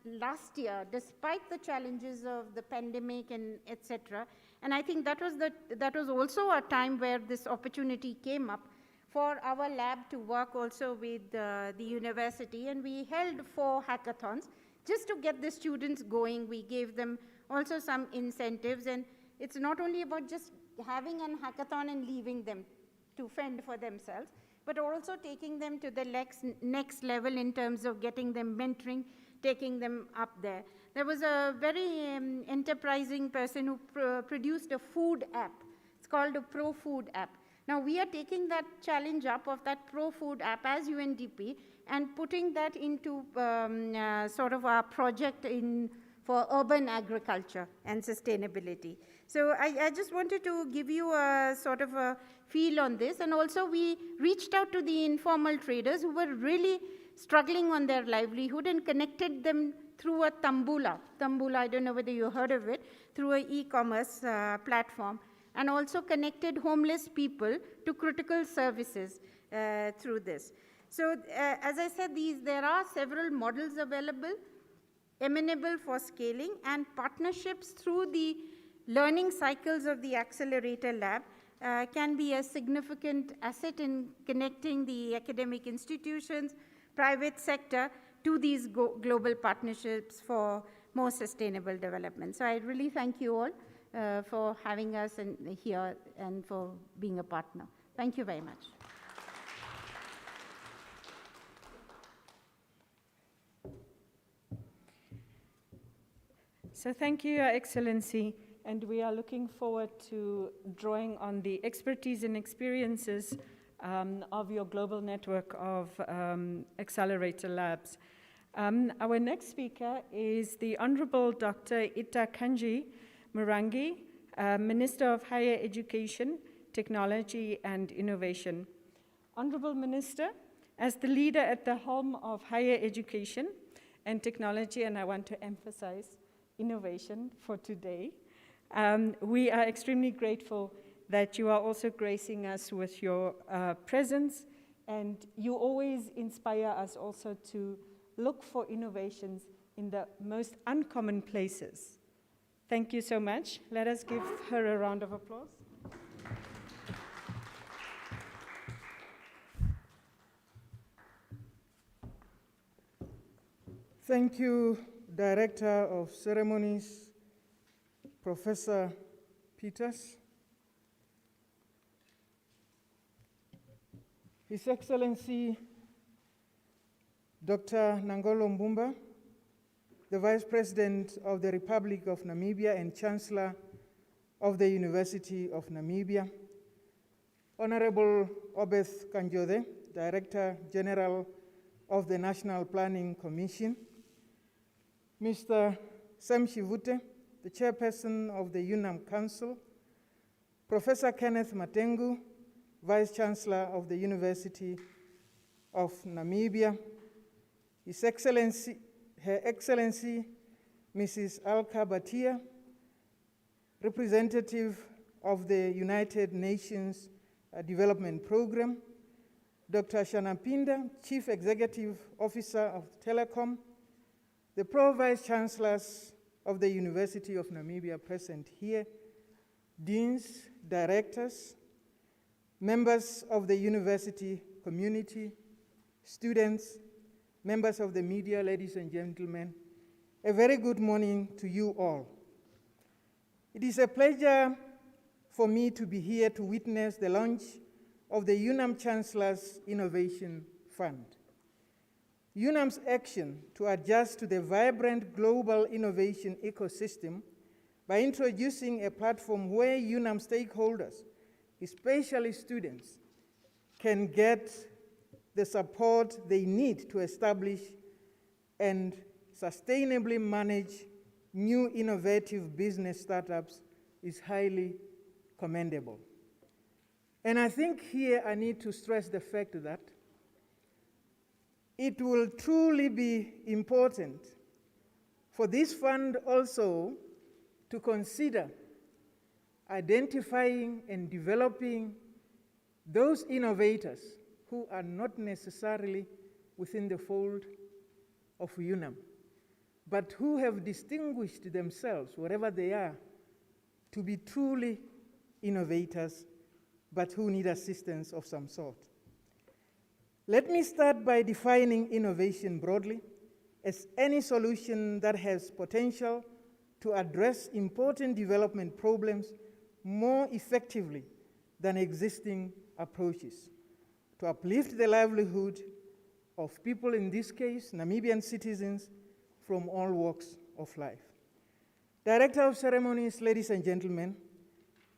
last year, despite the challenges of the pandemic and etc., and I think that was also a time where this opportunity came up for our lab to work also with the university, and we held 4 hackathons just to get the students going. We gave them also some incentives, and it's not only about just having a hackathon and leaving them to fend for themselves, but also taking them to the next level in terms of getting them mentoring, taking them up there. There was a very enterprising person who produced a food app. It's called a Pro Food app. Now we are taking that challenge up of that Pro Food app as UNDP and putting that into sort of our project for urban agriculture and sustainability. So I just wanted to give you a sort of a feel on this. And also we reached out to the informal traders who were really struggling on their livelihood and connected them through a Tambula. Tambula, I don't know whether you heard of it, through an e-commerce platform. And also connected homeless people to critical services through this. So as I said, there are several models available, amenable for scaling, and partnerships through the learning cycles of the Accelerator Lab can be a significant asset in connecting the academic institutions, private sector, to these global partnerships for more sustainable development. So I really thank you all for having us here and for being a partner. Thank you very much. So thank you, Your Excellency, and we are looking forward to drawing on the expertise and experiences of your global network of accelerator labs. Our next speaker is the Honorable Dr. Ita Kanji Murangi, Minister of Higher Education, Technology and Innovation. Honorable Minister, as the leader at the helm of higher education and technology, and I want to emphasize innovation for today, we are extremely grateful that you are also gracing us with your presence, and you always inspire us also to look for innovations in the most uncommon places. Thank you so much. Let us give her a round of applause. Thank you, Director of Ceremonies, Professor Peters, His Excellency Dr. Nangolo Mbumba, the Vice President of the Republic of Namibia and Chancellor of the University of Namibia, Honorable Obeth Kanjode, Director General of the National Planning Commission, Mr. Sam Shivute, the Chairperson of the UNAM Council, Professor Kenneth Matengu, Vice Chancellor of the University of Namibia, Her Excellency Mrs. Alka Batia, representative of the United Nations Development Program, Dr. Shanapinda, Chief Executive Officer of Telecom, the Pro-Vice Chancellors of the University of Namibia present here, deans, directors, members of the university community, students, members of the media, ladies and gentlemen, a very good morning to you all. It is a pleasure for me to be here to witness the launch of the UNAM Chancellor's Innovation Fund. UNAM's action to adjust to the vibrant global innovation ecosystem by introducing a platform where UNAM stakeholders, especially students, can get the support they need to establish and sustainably manage new innovative business startups is highly commendable. And I think here I need to stress the fact that it will truly be important for this fund also to consider identifying and developing those innovators who are not necessarily within the fold of UNAM, but who have distinguished themselves, wherever they are, to be truly innovators, but who need assistance of some sort. Let me start by defining innovation broadly as any solution that has potential to address important development problems more effectively than existing approaches, to uplift the livelihood of people, in this case, Namibian citizens from all walks of life. Director of Ceremonies, ladies and gentlemen,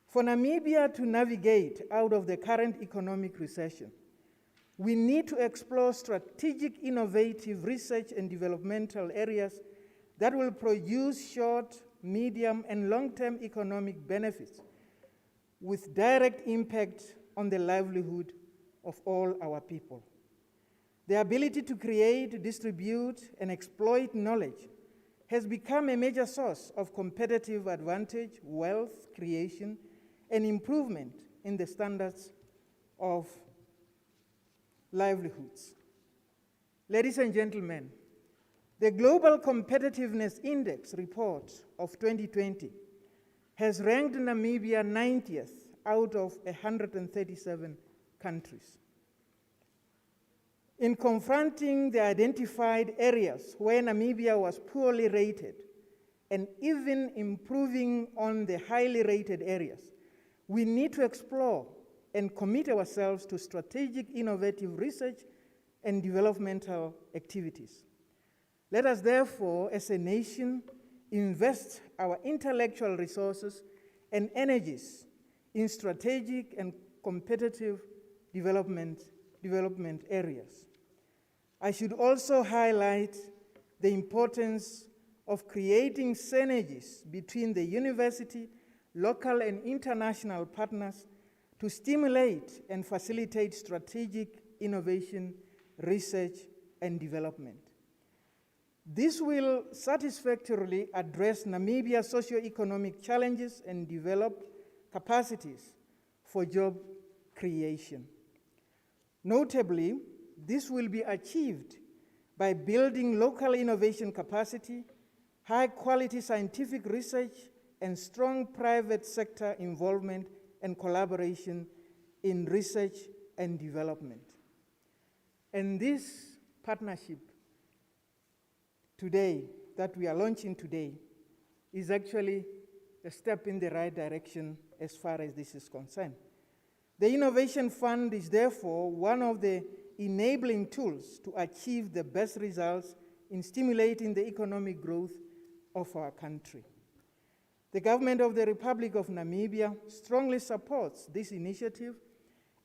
for Namibia to navigate out of the current economic recession, we need to explore strategic, innovative research and developmental areas that will produce short, medium, and long-term economic benefits with direct impact on the livelihood of all our people. The ability to create, distribute, and exploit knowledge has become a major source of competitive advantage, wealth creation, and improvement in the standards of livelihoods. Ladies and gentlemen, the Global Competitiveness Index report of 2020 has ranked Namibia 90th out of 137 countries. In confronting the identified areas where Namibia was poorly rated and even improving on the highly rated areas, we need to explore and commit ourselves to strategic innovative research and developmental activities. Let us therefore, as a nation, invest our intellectual resources and energies in strategic and competitive development areas. I should also highlight the importance of creating synergies between the university, local and international partners to stimulate and facilitate strategic innovation, research, and development. This will satisfactorily address Namibia's socio-economic challenges and develop capacities for job creation. Notably, this will be achieved by building local innovation capacity, high-quality scientific research, and strong private sector involvement and collaboration in research and development. And this partnership today that we are launching today is actually a step in the right direction as far as this is concerned. The Innovation Fund is therefore one of the enabling tools to achieve the best results in stimulating the economic growth of our country. The government of the Republic of Namibia strongly supports this initiative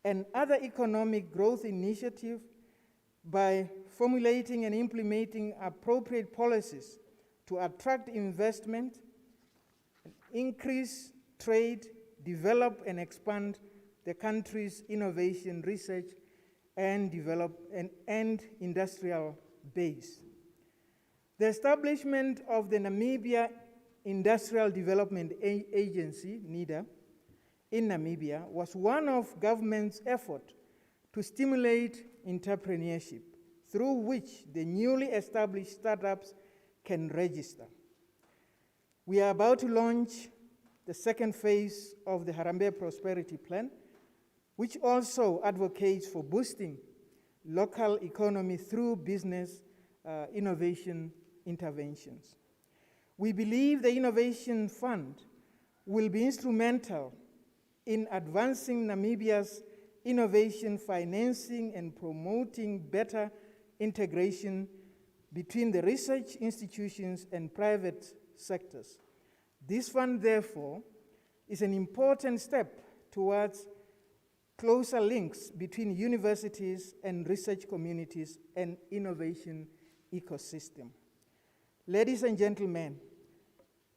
and other economic growth initiatives by formulating and implementing appropriate policies to attract investment, increase trade, develop and expand the country's innovation, research, and industrial base. The establishment of the Namibia Industrial Development Agency, NIDA, in Namibia was one of government's efforts to stimulate entrepreneurship, through which the newly established startups can register. We are about to launch the second phase of the Harambee Prosperity Plan, which also advocates for boosting local economy through business innovation interventions. We believe the Innovation Fund will be instrumental in advancing Namibia's innovation financing and promoting better integration between the research institutions and private sectors. This fund, therefore, is an important step towards closer links between universities and research communities and innovation ecosystem. Ladies and gentlemen,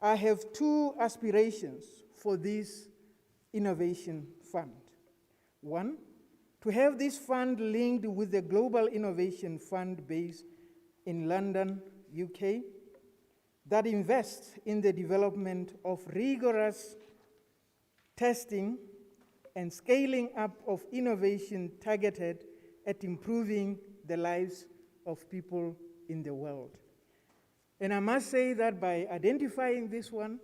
I have two aspirations for this Innovation Fund. One, to have this fund linked with the Global Innovation Fund based in London, UK, that invests in the development of rigorous testing and scaling up of innovation targeted at improving the lives of people in the world. And I must say that by identifying this one,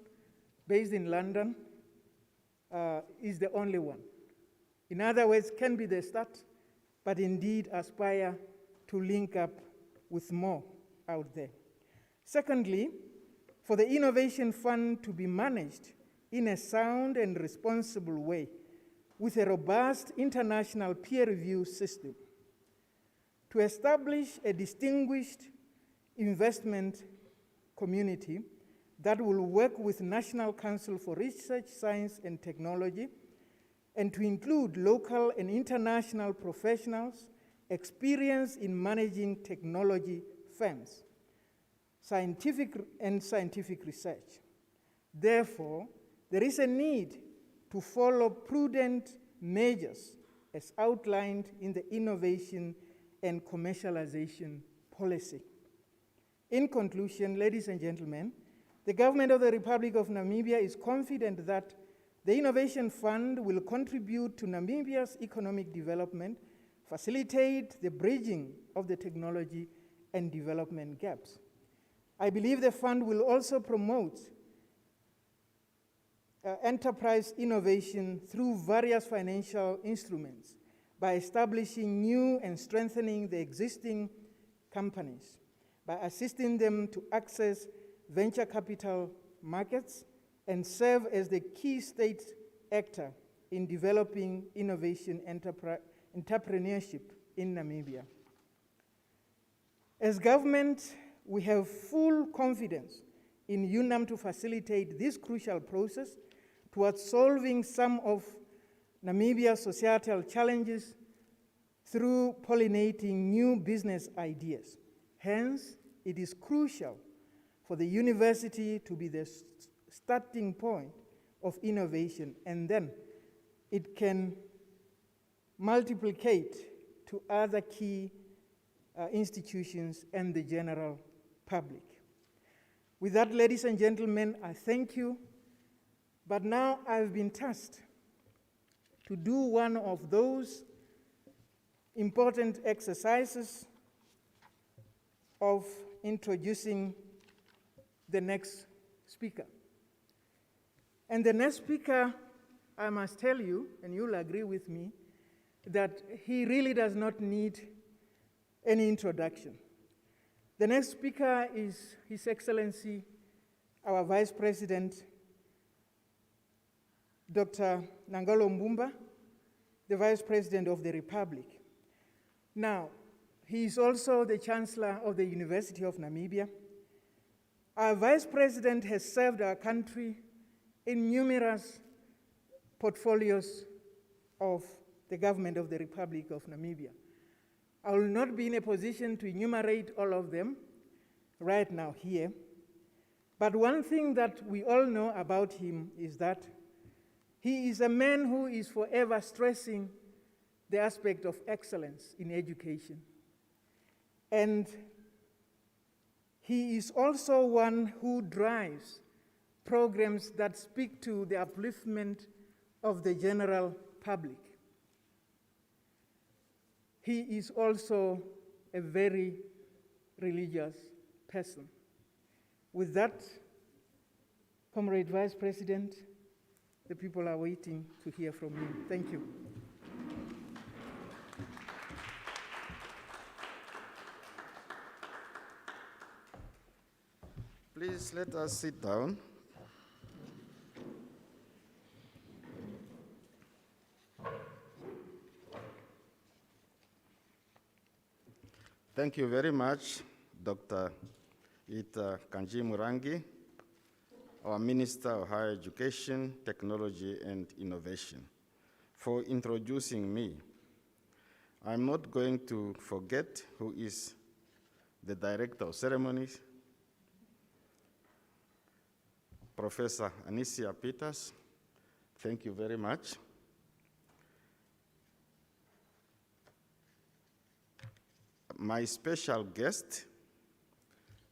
based in London, is the only one. In other words, can be the start, but indeed aspire to link up with more out there. Secondly, for the Innovation Fund to be managed in a sound and responsible way with a robust international peer review system, to establish a distinguished investment community that will work with National Council for Research, Science and Technology, and to include local and international professionals experienced in managing technology firms, scientific research. Therefore, there is a need to follow prudent measures as outlined in the innovation and commercialization policy. In conclusion, ladies and gentlemen, the government of the Republic of Namibia is confident that the Innovation Fund will contribute to Namibia's economic development, facilitate the bridging of the technology and development gaps. I believe the fund will also promote enterprise innovation through various financial instruments by establishing new and strengthening the existing companies, by assisting them to access venture capital markets and serve as the key state actor in developing innovation entrepreneurship in Namibia. As government, we have full confidence in UNAM to facilitate this crucial process towards solving some of Namibia's societal challenges through pollinating new business ideas. Hence, it is crucial for the university to be the starting point of innovation, and then it can multiplicate to other key institutions and the general public. With that, ladies and gentlemen, I thank you. But now I've been tasked to do one of those important exercises of introducing the next speaker. And the next speaker, I must tell you, and you'll agree with me, that he really does not need any introduction. The next speaker is His Excellency, our Vice President, Dr. Nangalo Mbumba, the Vice President of the Republic. Now, he is also the Chancellor of the University of Namibia. Our Vice President has served our country in numerous portfolios of the government of the Republic of Namibia. I will not be in a position to enumerate all of them right now here, but one thing that we all know about him is that he is a man who is forever stressing the aspect of excellence in education. And he is also one who drives programs that speak to the upliftment of the general public. He is also a very religious person. With that, Comrade Vice President, the people are waiting to hear from you. Thank you. Please let us sit down. Thank you very much, Dr. Ita Kanji Murangi, our Minister of Higher Education, Technology, and Innovation, for introducing me. I'm not going to forget who is the Director of Ceremonies, Professor Anicia Peters. Thank you very much. My special guest,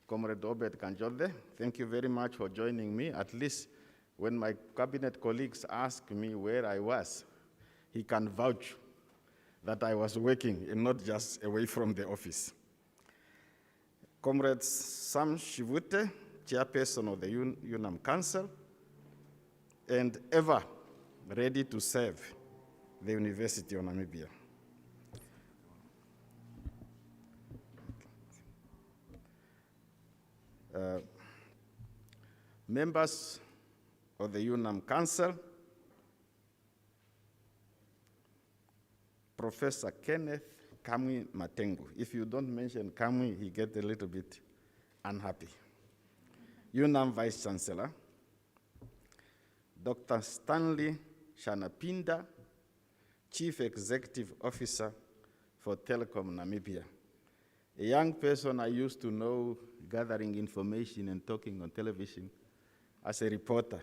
Comrade Obed Kanjode, thank you very much for joining me. At least when my cabinet colleagues ask me where I was, he can vouch that I was working and not just away from the office. Comrade Sam Shivute, chairperson of the UNAM Council, and ever ready to serve the University of Namibia. Members of the UNAM Council, Professor Kenneth Kamwi Matengu. If you don't mention Kamwi, he gets a little bit unhappy. UNAM Vice Chancellor, Dr. Stanley Shanapinda, Chief Executive Officer for Telecom Namibia. A young person I used to know gathering information and talking on television as a reporter.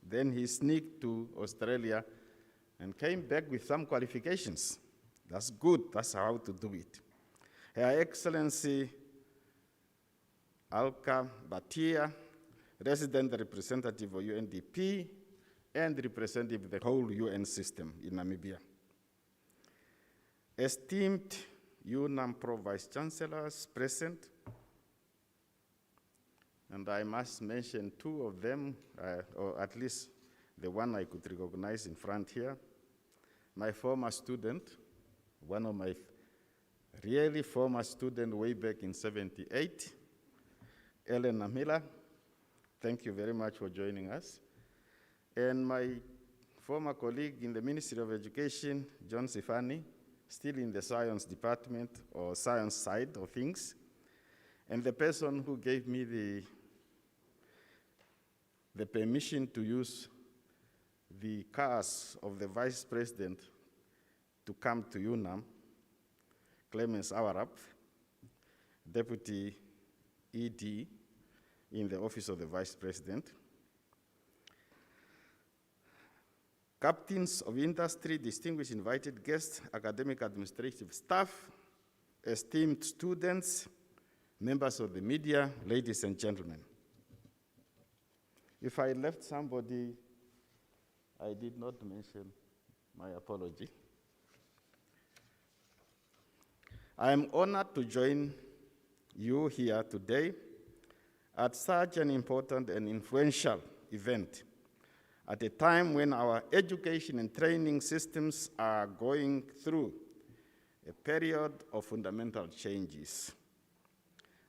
Then he sneaked to Australia and came back with some qualifications. That's good, that's how to do it. Her Excellency Alka Batia, resident representative of UNDP and representative of the whole UN system in Namibia. Esteemed UNAM Pro Vice Chancellors present, and I must mention two of them, or at least the one I could recognize in front here. My former student, one of my really former student way back in '78, Elena Miller. Thank you very much for joining us. And my former colleague in the Ministry of Education, John Sifani, still in the science department or science side of things, and the person who gave me the permission to use the cars of the Vice President to come to UNAM, Clemens Awarap, Deputy ED in the Office of the Vice President. Captains of industry, distinguished invited guests, academic administrative staff, esteemed students, members of the media, ladies and gentlemen. If I left somebody I did not mention, my apology. I am honored to join you here today at such an important and influential event at a time when our education and training systems are going through a period of fundamental changes.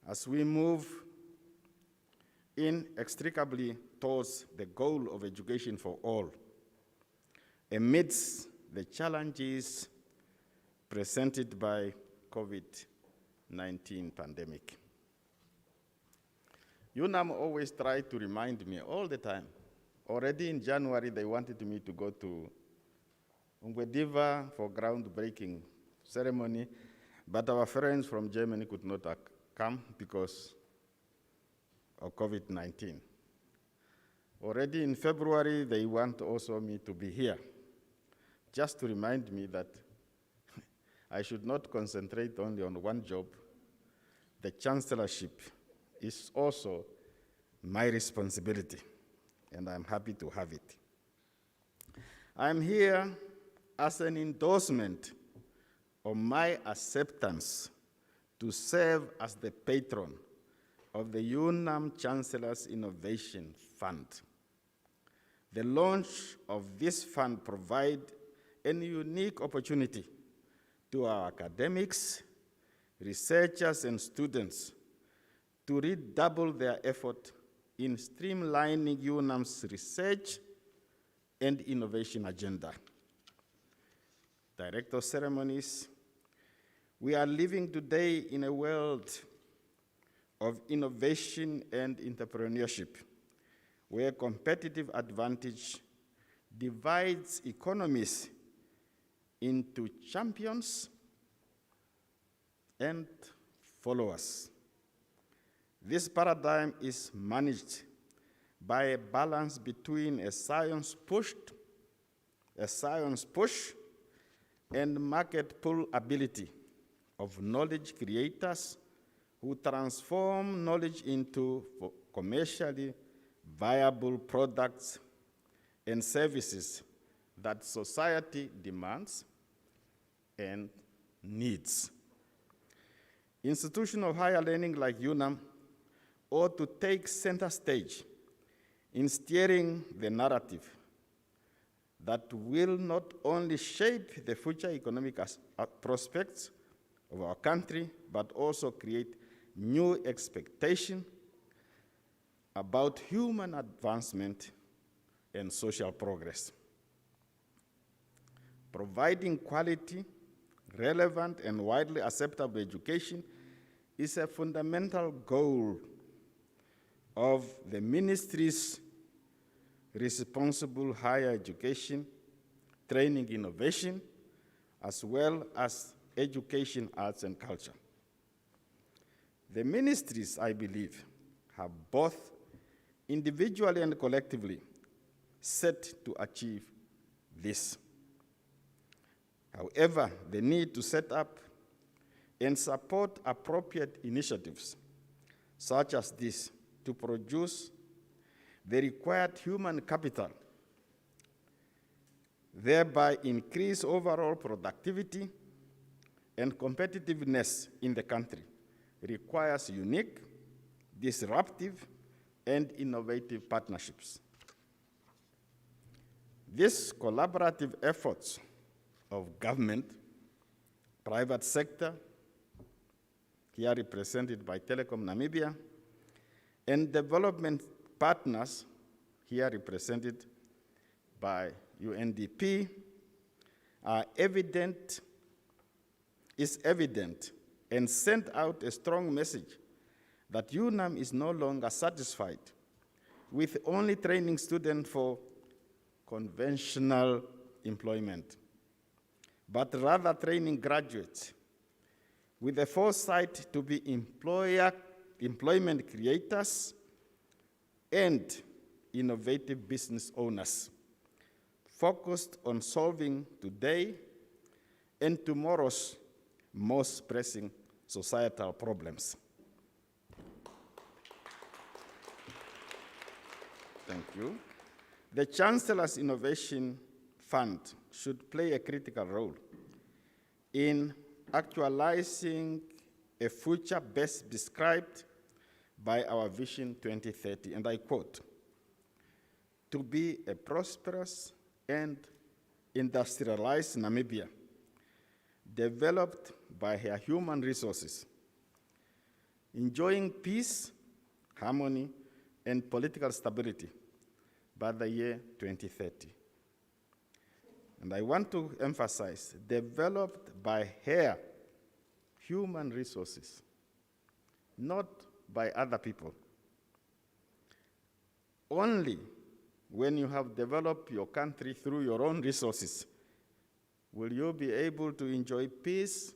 as we move inextricably towards the goal of education for all, amidst the challenges presented by COVID-19 pandemic. UNAM always tried to remind me all the time. Already in January, they wanted me to go to Ungwediva for groundbreaking ceremony, but our friends from Germany could not come because of COVID-19. Already in February, they want also me to be here, just to remind me that I should not concentrate only on one job. The chancellorship is also my responsibility, and I'm happy to have it. I'm here as an endorsement of my acceptance to serve as the patron of the UNAM Chancellor's Innovation Fund. The launch of this fund provides a unique opportunity to our academics, researchers, and students to redouble their effort in streamlining UNAM's research and innovation agenda. Director of Ceremonies, we are living today in a world of innovation and entrepreneurship, where competitive advantage divides economies into champions and followers. This paradigm is managed by a balance between a science push, and market pull ability of knowledge creators who transform knowledge into commercially viable products and services that society demands and needs. Institutions of higher learning like UNAM ought to take center stage in steering the narrative that will not only shape the future economic prospects of our country, but also create new expectations about human advancement and social progress. Providing quality, relevant, and widely acceptable education is a fundamental goal of the ministry's responsible higher education, training, innovation, as well as education, arts, and culture. The ministries, I believe, have both individually and collectively set to achieve this. However, the need to set up and support appropriate initiatives such as this to produce the required human capital, thereby increase overall productivity and competitiveness in the country, requires unique, disruptive, and innovative partnerships. These collaborative efforts of government, private sector, here represented by Telecom Namibia, and development partners, here represented by UNDP, is evident and sent out a strong message that UNAM is no longer satisfied with only training students for conventional employment, but rather training graduates with the foresight to be employment creators and innovative business owners, focused on solving today and tomorrow's most pressing societal problems. Thank you. The Chancellor's Innovation Fund should play a critical role in actualizing a future best described by our Vision 2030, and I quote, "To be a prosperous and industrialized Namibia, developed by her human resources, enjoying peace, harmony, and political stability by the year 2030. And I want to emphasize, developed by her human resources, not by other people. Only when you have developed your country through your own resources will you be able to enjoy peace,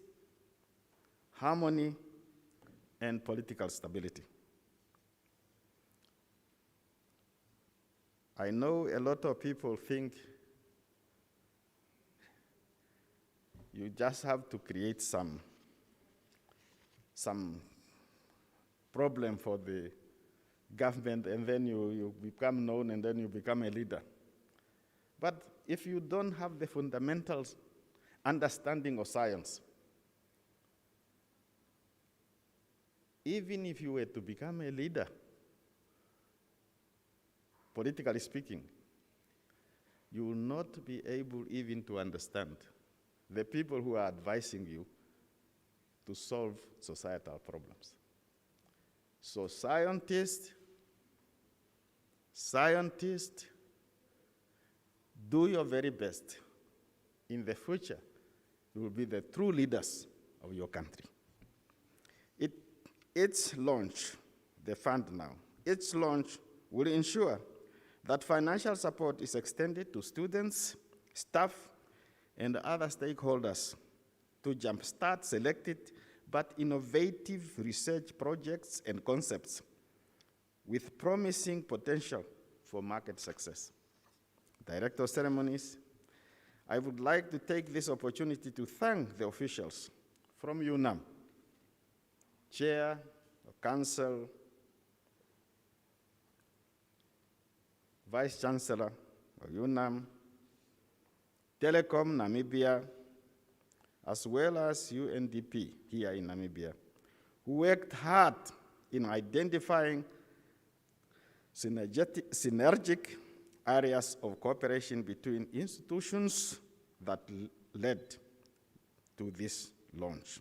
harmony, and political stability. I know a lot of people think you just have to create some problem for the government, and then you become known, and then you become a leader. But if you don't have the fundamental understanding of science, even if you were to become a leader, politically speaking, you will not be able even to understand the people who are advising you to solve societal problems. So scientists, do your very best. In the future, you will be the true leaders of your country. Its launch, the fund now, its launch will ensure that financial support is extended to students, staff, and other stakeholders to jumpstart selected but innovative research projects and concepts with promising potential for market success. Director of Ceremonies, I would like to take this opportunity to thank the officials from UNAM, Chair, Council, Vice Chancellor of UNAM, Telecom Namibia, as well as UNDP here in Namibia, who worked hard in identifying synergic areas of cooperation between institutions that led to this launch.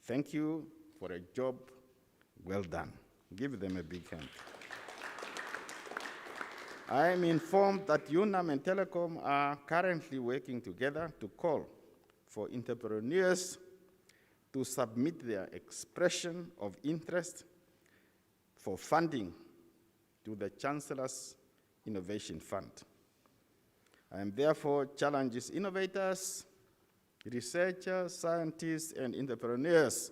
Thank you for a job well done. Give them a big hand. I am informed that UNAM and Telecom are currently working together to call for entrepreneurs to submit their expression of interest for funding to the Chancellor's Innovation Fund. I am therefore challenging innovators, researchers, scientists, and entrepreneurs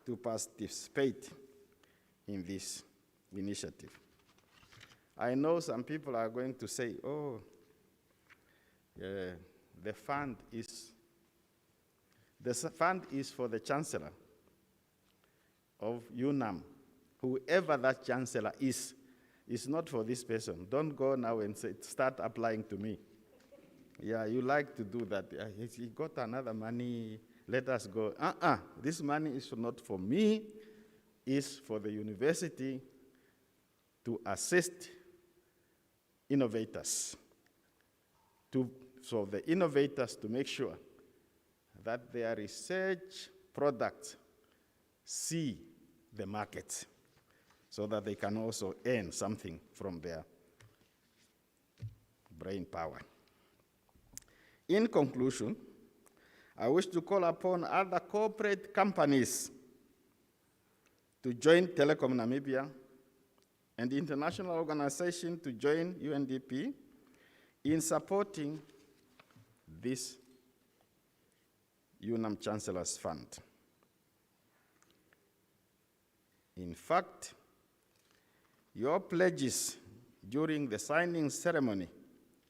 to participate in this initiative. I know some people are going to say, oh, the fund is for the Chancellor of UNAM. Whoever that Chancellor is not for this person. Don't go now and start applying to me. Yeah, you like to do that. He got another money, let us go. This money is not for me, it's for the university to assist innovators. So the innovators to make sure that their research products see the market so that they can also earn something from their brain power. In conclusion, I wish to call upon other corporate companies to join Telecom Namibia and international organizations to join UNDP in supporting this UNAM Chancellor's Fund. In fact, your pledges during the signing ceremony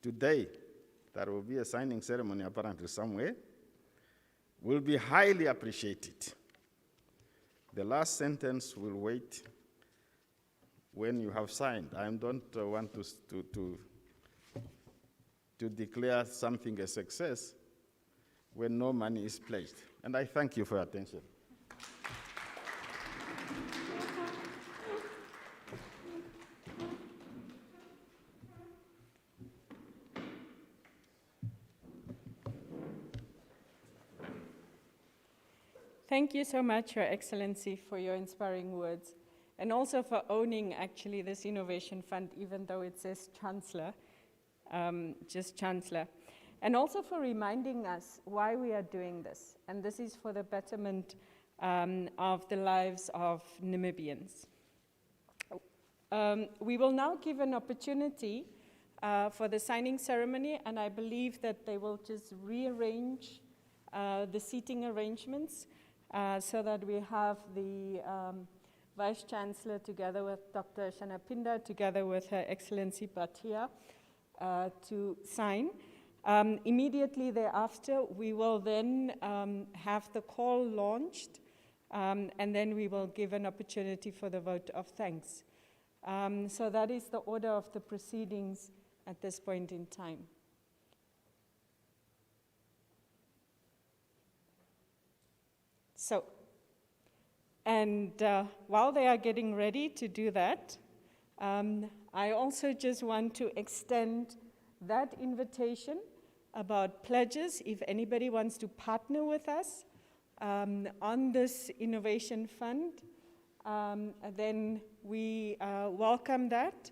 today, there will be a signing ceremony apparently somewhere, will be highly appreciated. The last sentence will wait when you have signed. I don't want to declare something a success when no money is pledged. And I thank you for your attention. Thank you so much, Your Excellency, for your inspiring words, and also for owning actually this Innovation Fund, even though it says Chancellor, just Chancellor. And also for reminding us why we are doing this. And this is for the betterment of the lives of Namibians. We will now give an opportunity for the signing ceremony, and I believe that they will just rearrange the seating arrangements so that we have the Vice Chancellor together with Dr. Shanapinda, together with Her Excellency Bhatia, to sign. Immediately thereafter, we will then have the call launched, and then we will give an opportunity for the vote of thanks. So that is the order of the proceedings at this point in time. So, and while they are getting ready to do that, I also just want to extend that invitation about pledges. If anybody wants to partner with us on this Innovation Fund, then we welcome that.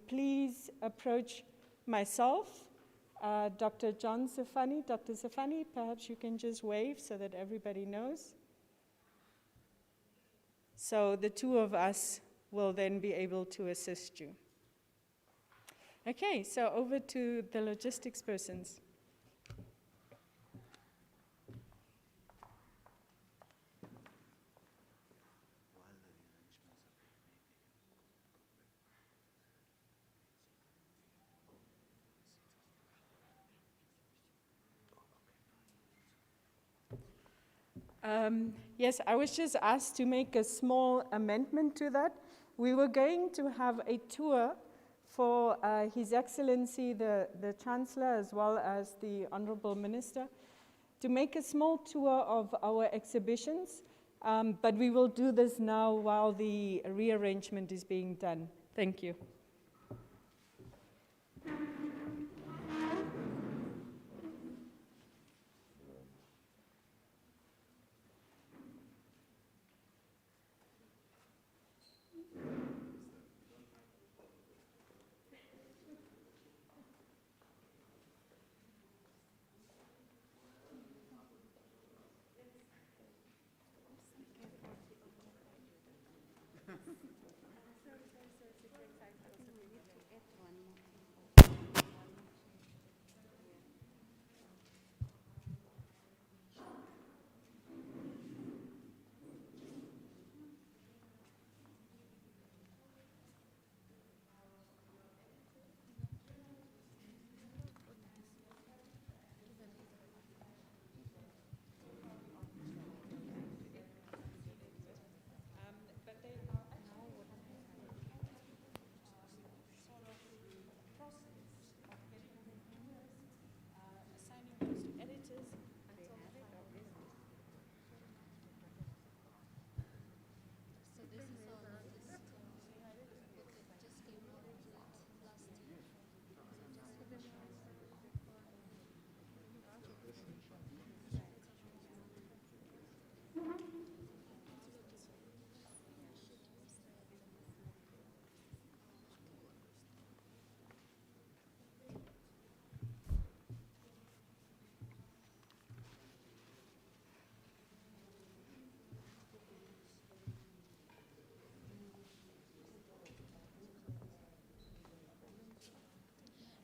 Please approach myself, Dr. John Sefani. Dr. Sefani, perhaps you can just wave so that everybody knows. So the two of us will then be able to assist you. Okay, so over to the logistics persons. Yes, I was just asked to make a small amendment to that. We were going to have a tour for His Excellency, the Chancellor, as well as the Honorable Minister, to make a small tour of our exhibitions, but we will do this now while the rearrangement is being done. Thank you.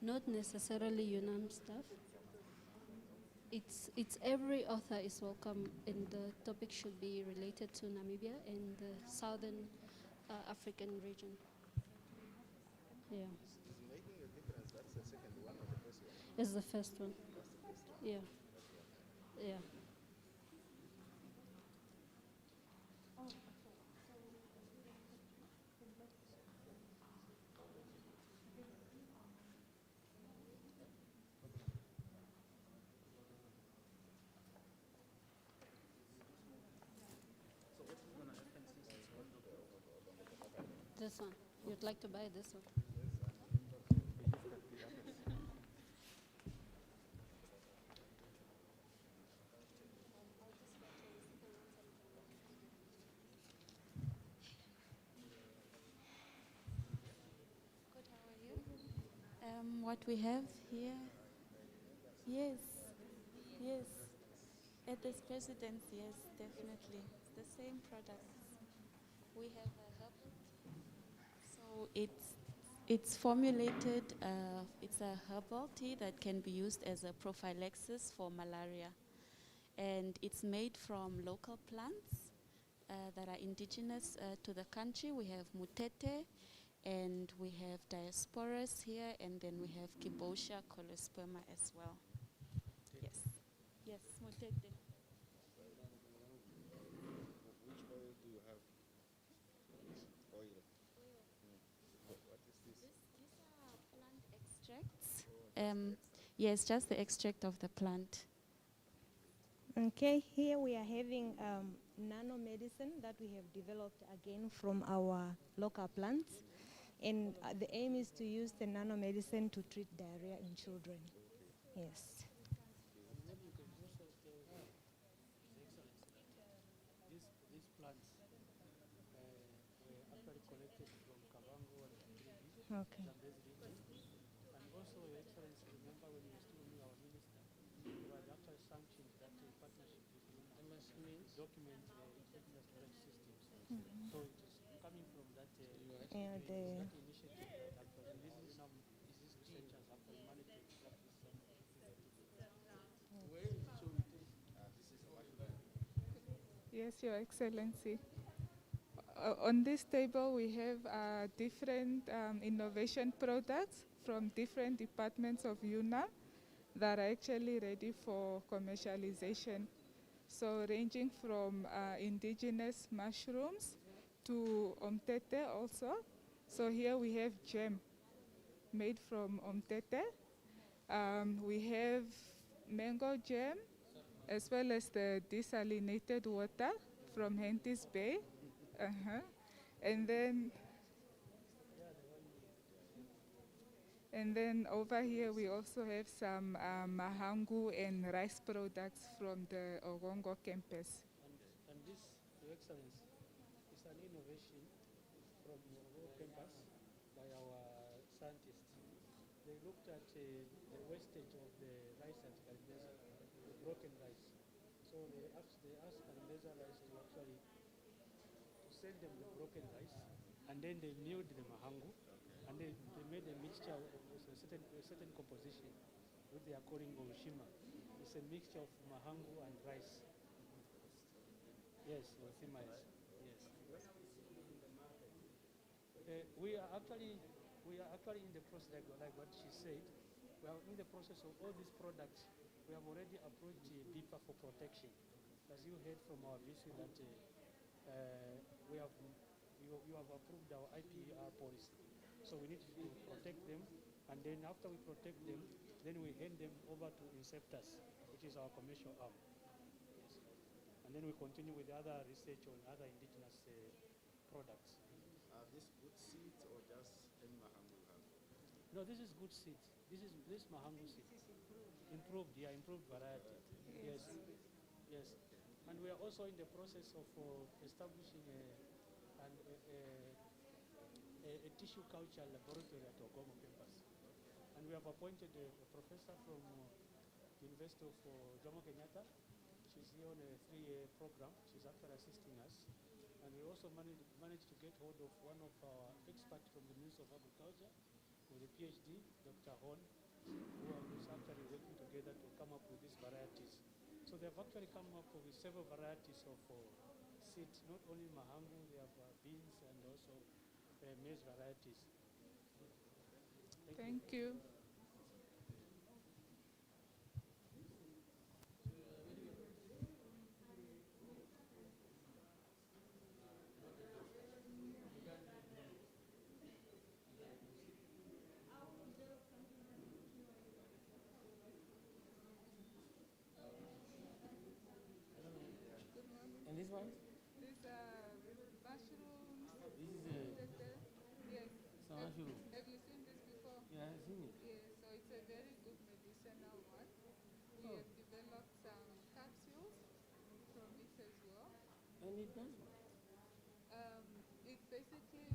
Not necessarily UNAM staff. It's every author is welcome, and the topic should be related to Namibia and the southern African region. Yeah. Is making a difference, that's the second one or the first one? It's the first one. Yeah. Yeah. This one. You'd like to buy this one? what we have here? Yes, yes. At this president's, yes, definitely. It's the same products. We have a herbal tea. So it's formulated, it's a herbal tea that can be used as a prophylaxis for malaria. And it's made from local plants that are indigenous to the country. We have mutete, and we have diasporas here, and then we have Kibosha colosperma as well. Yes, yes, mutete. Which oil do you have? Oil. What is this? These are plant extracts. Yes, just the extract of the plant. Okay, here we are having nanomedicine that we have developed again from our local plants. And the aim is to use the nanomedicine to treat diarrhea in children. Yes. These plants were actually collected from Kavango and Okay. Zambezi region. And also, Your Excellency, remember when you were still our minister, you had actually sanctioned that partnership with UNAM to document indigenous storage systems. So it is coming from that, that initiative that actually this UNAM is this researchers actually managed to extract this Where is it shown? Yes, Your Excellency. On this table, we have different innovation products from different departments of UNAM that are actually ready for commercialization. So ranging from indigenous mushrooms to omtete also. So here we have jam made from omtete. We have mango jam, as well as the desalinated water from Hentis Bay. And then over here we also have some mahangu and rice products from the Ogongo campus. And this, Your Excellency, is an innovation from Ogongo campus by our scientists. They looked at the wastage of the rice at Kalibeza, the broken rice. So they asked Kalibeza rice to actually send them the broken rice, and then they milled the mahangu, and they made a mixture of a certain composition, which they are calling Olushima. It's a mixture of mahangu and rice. Yes, Olushima is. Yes. We are actually in the process, like what she said. We are in the process of all these products. We have already approached BIPA for protection. As you heard from our VC that you have approved our IPR policy. So we need to protect them, and then after we protect them, then we hand them over to Inceptus, which is our commercial arm. Yes. And then we continue with other research on other indigenous products. Are these good seeds or just any mahangu you have? No, this is good seeds. This mahangu seed. Improved, yeah, improved variety. Yes. Yes. And we are also in the process of establishing a tissue culture laboratory at Ogomo campus. And we have appointed a professor from University of Jomo Kenyatta. She's here on a 3-year program. She's actually assisting us. And we also managed to get hold of one of our experts from the Ministry of Agriculture with a PhD, Dr. Hon, who is actually working together to come up with these varieties. So they have actually come up with several varieties of seeds, not only mahangu, they have beans and also maize varieties. Thank you. And this one? These are mushrooms. This is yes. some mushroom. Have you seen this before? Yeah, I've seen it. Yes, so it's a very good medicinal one. We have developed some capsules from it as well. And it does what? It basically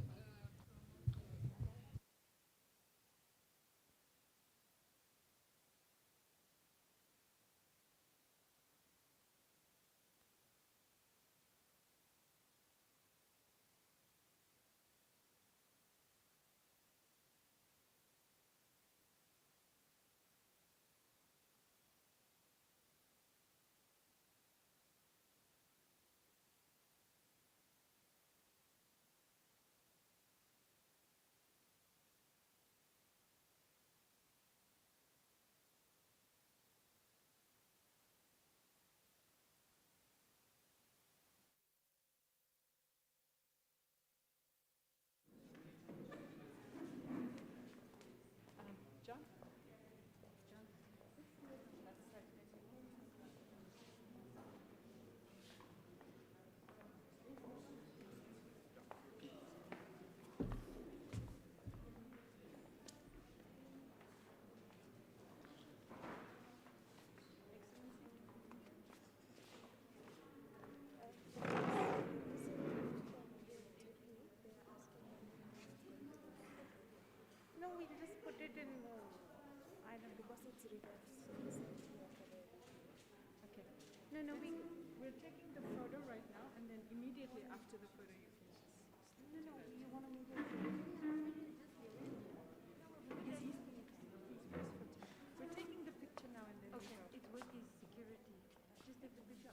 No, we're taking the photo right now, and then immediately after the photo, you can just. No, you want to move it to Yes, he's first. We're taking the picture now, and then we go. It's with his security. Just take the picture.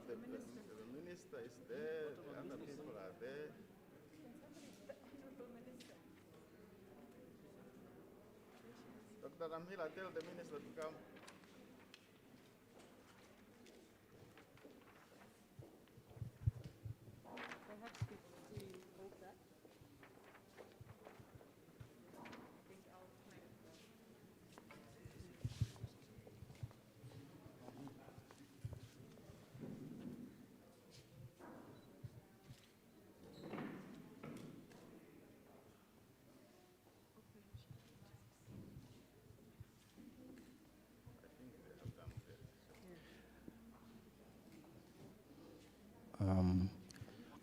The minister is there, the other people are there. Dr. Ramhila, tell the minister to come. Perhaps we hold that. I think I'll climb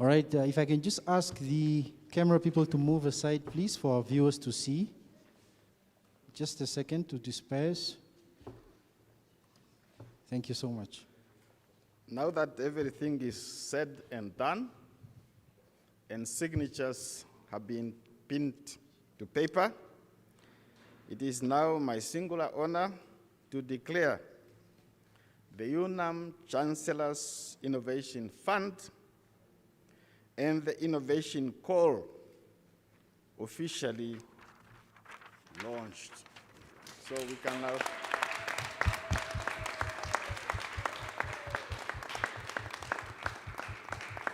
All right, if I can just ask the camera people to move aside, please, for our viewers to see. Just a second to disperse. Thank you so much. Now that everything is said and done, and signatures have been pinned to paper, it is now my singular honor to declare the UNAM Chancellor's Innovation Fund and the Innovation Call officially launched. So we can now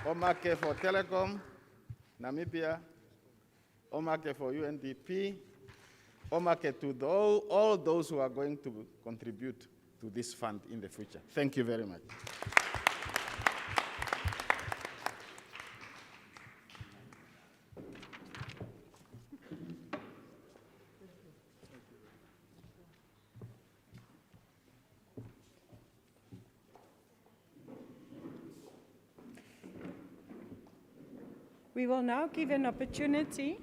Omake for Telecom, Namibia, Omake for UNDP, Omake to all those who are going to contribute to this fund in the future. Thank you very much. We will now give an opportunity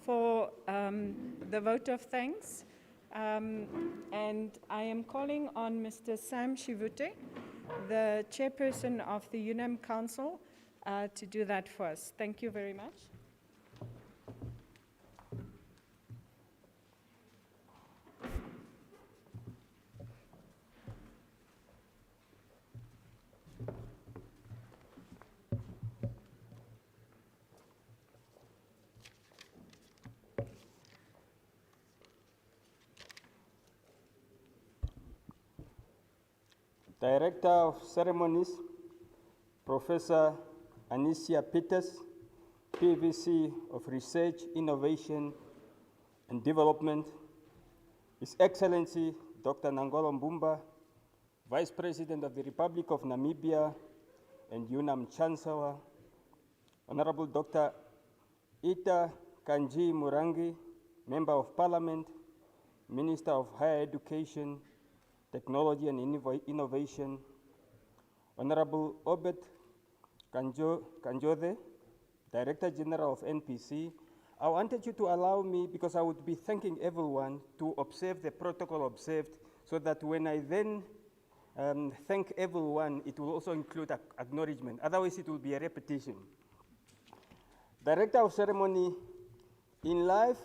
for the vote of thanks. And I am calling on Mr. Sam Shivute, the chairperson of the UNAM Council, to do that for us. Thank you very much. Director of Ceremonies, Professor Anicia Peters, PVC of Research, Innovation and Development, His Excellency Dr. Nangolo Mbumba, Vice President of the Republic of Namibia and UNAM Chancellor, Honorable Dr. Ita Kanji Murangi, Member of Parliament, Minister of Higher Education, Technology and Innovation, Honorable Obed Kanjode, Director General of NPC. I wanted you to allow me, because I would be thanking everyone, to observe the protocol observed, so that when I then thank everyone, it will also include acknowledgement. Otherwise, it will be a repetition. Director of Ceremony, in life,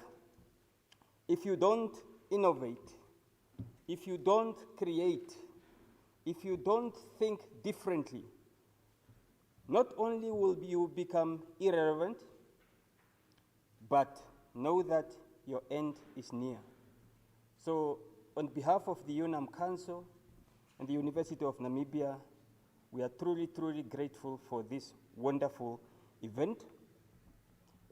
if you don't innovate, if you don't create, if you don't think differently, not only will you become irrelevant, but know that your end is near. So on behalf of the UNAM Council and the University of Namibia, we are truly, truly grateful for this wonderful event,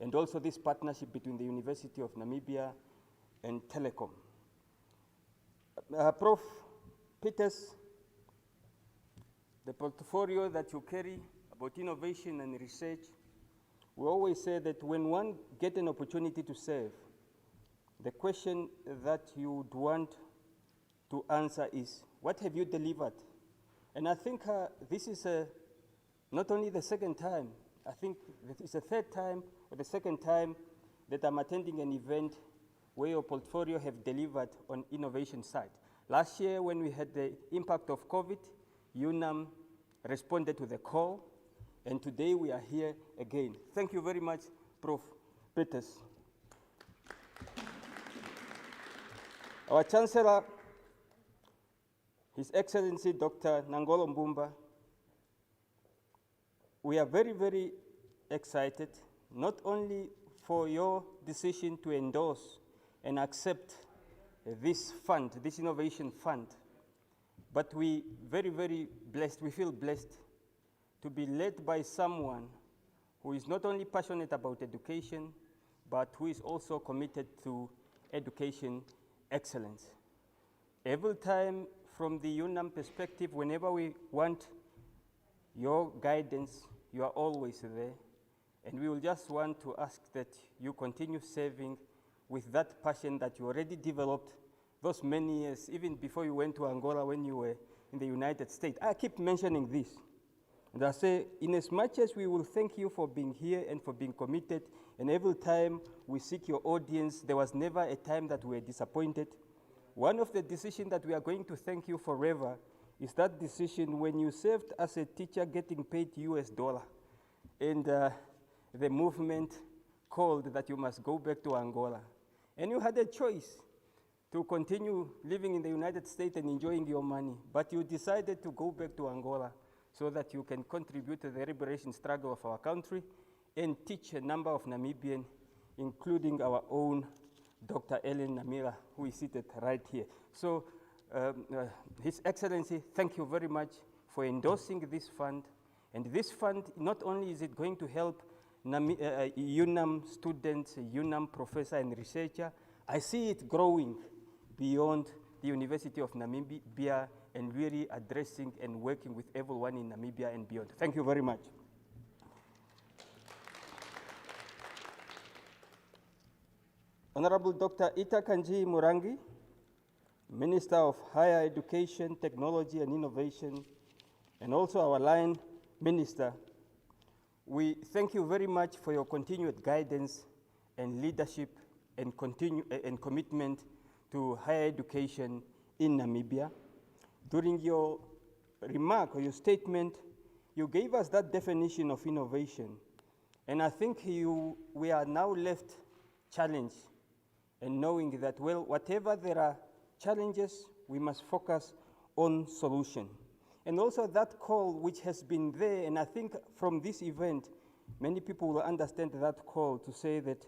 and also this partnership between the University of Namibia and Telecom. Prof. Peters, the portfolio that you carry about innovation and research, we always say that when one gets an opportunity to serve, the question that you would want to answer is, what have you delivered? And I think this is not only the second time, I think it's the third time or the second time that I'm attending an event where your portfolio have delivered on innovation side. Last year when we had the impact of COVID, UNAM responded to the call, and today we are here again. Thank you very much, Prof. Peters. Our Chancellor, His Excellency Dr. Nangolo Mbumba, we are very, very excited, not only for your decision to endorse and accept this fund, this innovation fund, but we very, very blessed, we feel blessed to be led by someone who is not only passionate about education, but who is also committed to education excellence. Every time from the UNAM perspective, whenever we want your guidance, you are always there. And we will just want to ask that you continue serving with that passion that you already developed those many years, even before you went to Angola when you were in the United States. I keep mentioning this. And I say, in as much as we will thank you for being here and for being committed, and every time we seek your audience, there was never a time that we were disappointed. One of the decisions that we are going to thank you forever is that decision when you served as a teacher getting paid US dollar. And the movement called that you must go back to Angola. And you had a choice to continue living in the United States and enjoying your money, but you decided to go back to Angola so that you can contribute to the liberation struggle of our country and teach a number of Namibians, including our own Dr. Ellen Namila, who is seated right here. So, His Excellency, thank you very much for endorsing this fund. And this fund, not only is it going to help UNAM students, UNAM professor and researcher, I see it growing beyond the University of Namibia and really addressing and working with everyone in Namibia and beyond. Thank you very much. Honorable Dr. Ita Kanji Murangi, Minister of Higher Education, Technology and Innovation, and also our line Minister, we thank you very much for your continued guidance and leadership and commitment to higher education in Namibia. During your remark or your statement, you gave us that definition of innovation. And I think we are now left challenged and knowing that, well, whatever there are challenges, we must focus on solution. And also that call which has been there, and I think from this event, many people will understand that call to say that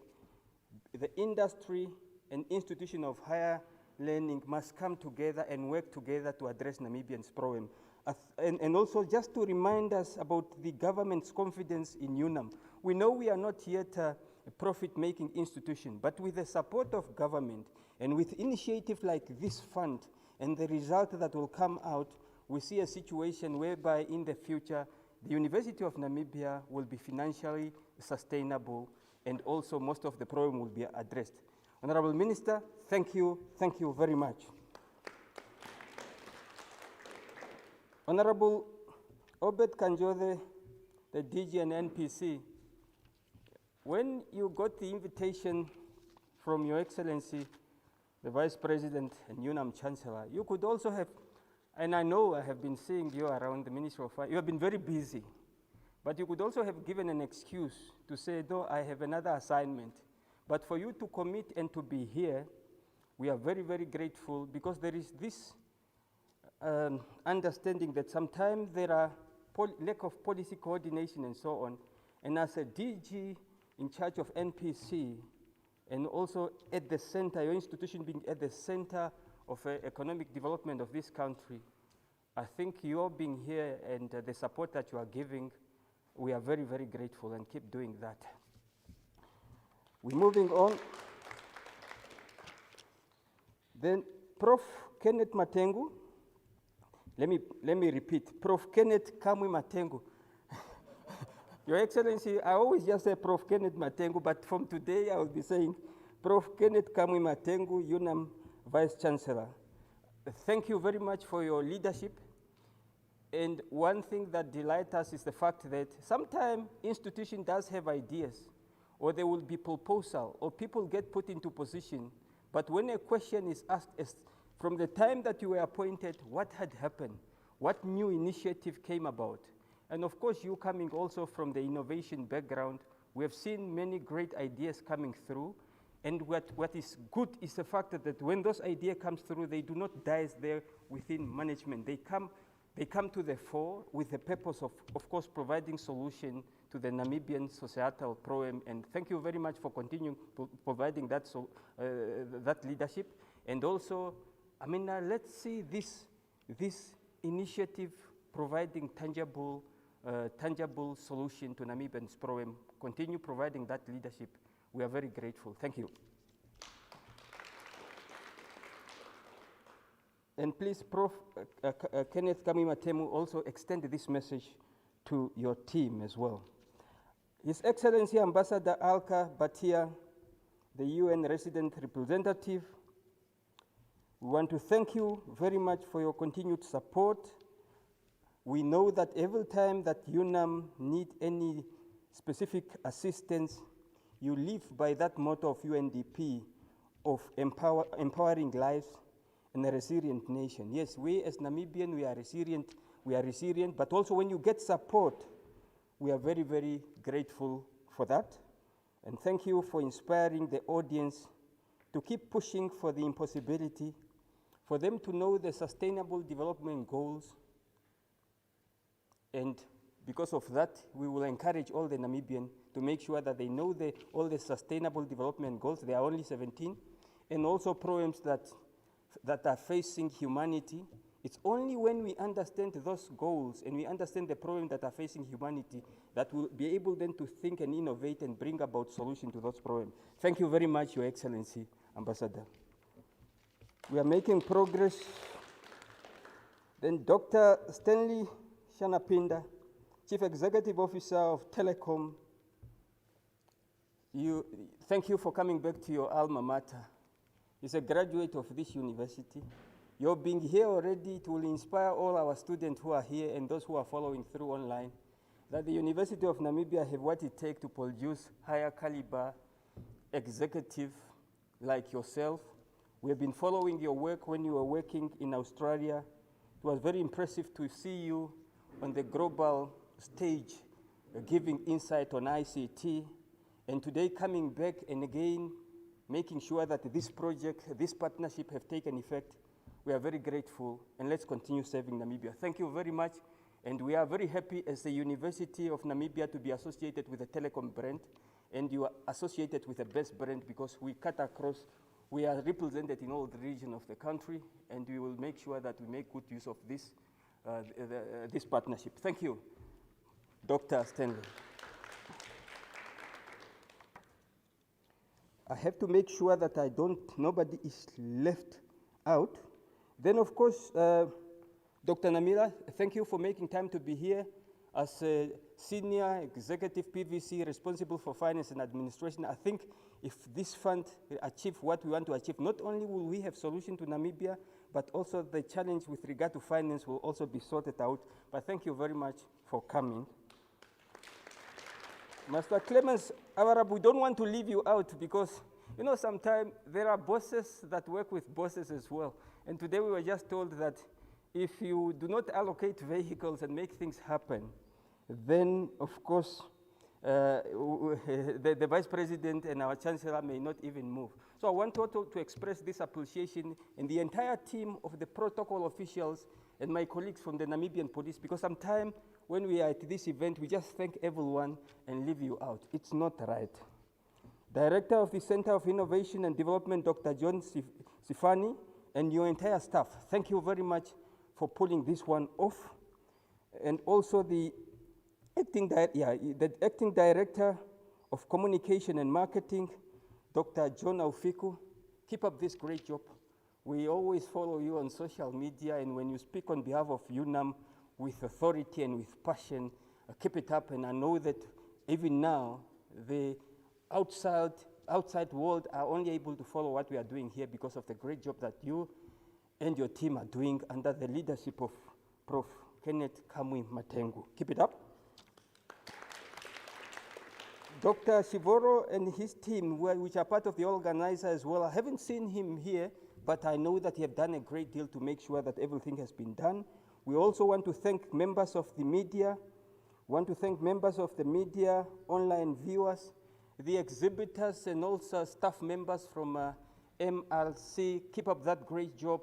the industry and institution of higher learning must come together and work together to address Namibians' problem. And also just to remind us about the government's confidence in UNAM. We know we are not yet a profit-making institution, but with the support of government and with initiatives like this fund and the result that will come out, we see a situation whereby in the future, the University of Namibia will be financially sustainable and also most of the problem will be addressed. Honorable Minister, thank you very much. Honorable Obed Kanjode, the DG and NPC, when you got the invitation from Your Excellency, the Vice President and UNAM Chancellor, you could also have, and I know I have been seeing you around the Ministry of Finance, you have been very busy, but you could also have given an excuse to say, no, I have another assignment. But for you to commit and to be here, we are very, very grateful because there is this understanding that sometimes there are lack of policy coordination and so on. And as a DG in charge of NPC, and also at the center, your institution being at the center of economic development of this country, I think your being here and the support that you are giving, we are very, very grateful and keep doing that. We're moving on. Then Prof. Kenneth Matengu, let me repeat, Prof. Kenneth Kamwe Matengu. Your Excellency, I always just say Prof. Kenneth Matengu, but from today I will be saying Prof. Kenneth Kamwe Matengu, UNAM Vice Chancellor. thank you very much for your leadership. And one thing that delights us is the fact that sometimes institution does have ideas, or there will be proposal, or people get put into position. But when a question is asked, as from the time that you were appointed, what had happened? What new initiative came about? And of course, you coming also from the innovation background, we have seen many great ideas coming through. And what is good is the fact that when those ideas come through, they do not die there within management. They come to the fore with the purpose of course, providing solution to the Namibian societal problem. And thank you very much for continuing providing that, that leadership. And also, I mean, let's see this initiative providing tangible solution to Namibian's problem. Continue providing that leadership. We are very grateful. Thank you. And please, Prof. Kenneth Kamimatemu, also extend this message to your team as well. His Excellency Ambassador Alka Batia, the UN resident representative, we want to thank you very much for your continued support. We know that every time that UNAM need any specific assistance, you live by that motto of UNDP of empowering lives in a resilient nation. Yes, we as Namibian, we are resilient, but also when you get support, we are very, very grateful for that. And thank you for inspiring the audience to keep pushing for the impossibility, for them to know the sustainable development goals. And because of that, we will encourage all the Namibians to make sure that they know all the sustainable development goals. There are only 17, and also problems that are facing humanity. It's only when we understand those goals and we understand the problems that are facing humanity that we'll be able then to think and innovate and bring about solutions to those problems. Thank you very much, Your Excellency, Ambassador. We are making progress. Then Dr. Stanley Shanapinda, Chief Executive Officer of Telecom. Thank you for coming back to your alma mater. He's a graduate of this university. Your being here already, it will inspire all our students who are here and those who are following through online, that the University of Namibia have what it takes to produce higher caliber executive like yourself. We have been following your work when you were working in Australia. It was very impressive to see you on the global stage, giving insight on ICT, and today coming back and again, making sure that this project, this partnership have taken effect. We are very grateful, and let's continue serving Namibia. Thank you very much, and we are very happy as the University of Namibia to be associated with the Telecom brand, and you are associated with the best brand because we cut across, we are represented in all the regions of the country, and we will make sure that we make good use of this partnership. Thank you, Dr. Stanley. I have to make sure that nobody is left out. Then, of course, Dr. Namira, thank you for making time to be here as a senior executive PVC responsible for finance and administration. I think if this fund achieves what we want to achieve, not only will we have solution to Namibia, but also the challenge with regard to finance will also be sorted out. But thank you very much for coming. Master Clemens Avarab, we don't want to leave you out because, you know, sometimes there are bosses that work with bosses as well. And today we were just told that if you do not allocate vehicles and make things happen, then, of course, the Vice President and our Chancellor may not even move. So I want to express this appreciation in the entire team of the protocol officials and my colleagues from the Namibian police, because sometimes when we are at this event, we just thank everyone and leave you out. It's not right. Director of the Center of Innovation and Development, Dr. John Sifani, and your entire staff, thank you very much for pulling this one off. And also the acting Director of Communication and Marketing, Dr. John Aufiku. Keep up this great job. We always follow you on social media, and when you speak on behalf of UNAM with authority and with passion, keep it up. And I know that even now, the outside world are only able to follow what we are doing here because of the great job that you and your team are doing under the leadership of Prof. Kenneth Kamwi Matengu. Keep it up. Dr. Shivoro and his team, which are part of the organizer as well, I haven't seen him here, but I know that he have done a great deal to make sure that everything has been done. We also want to thank members of the media, online viewers, the exhibitors, and also staff members from MRC. Keep up that great job.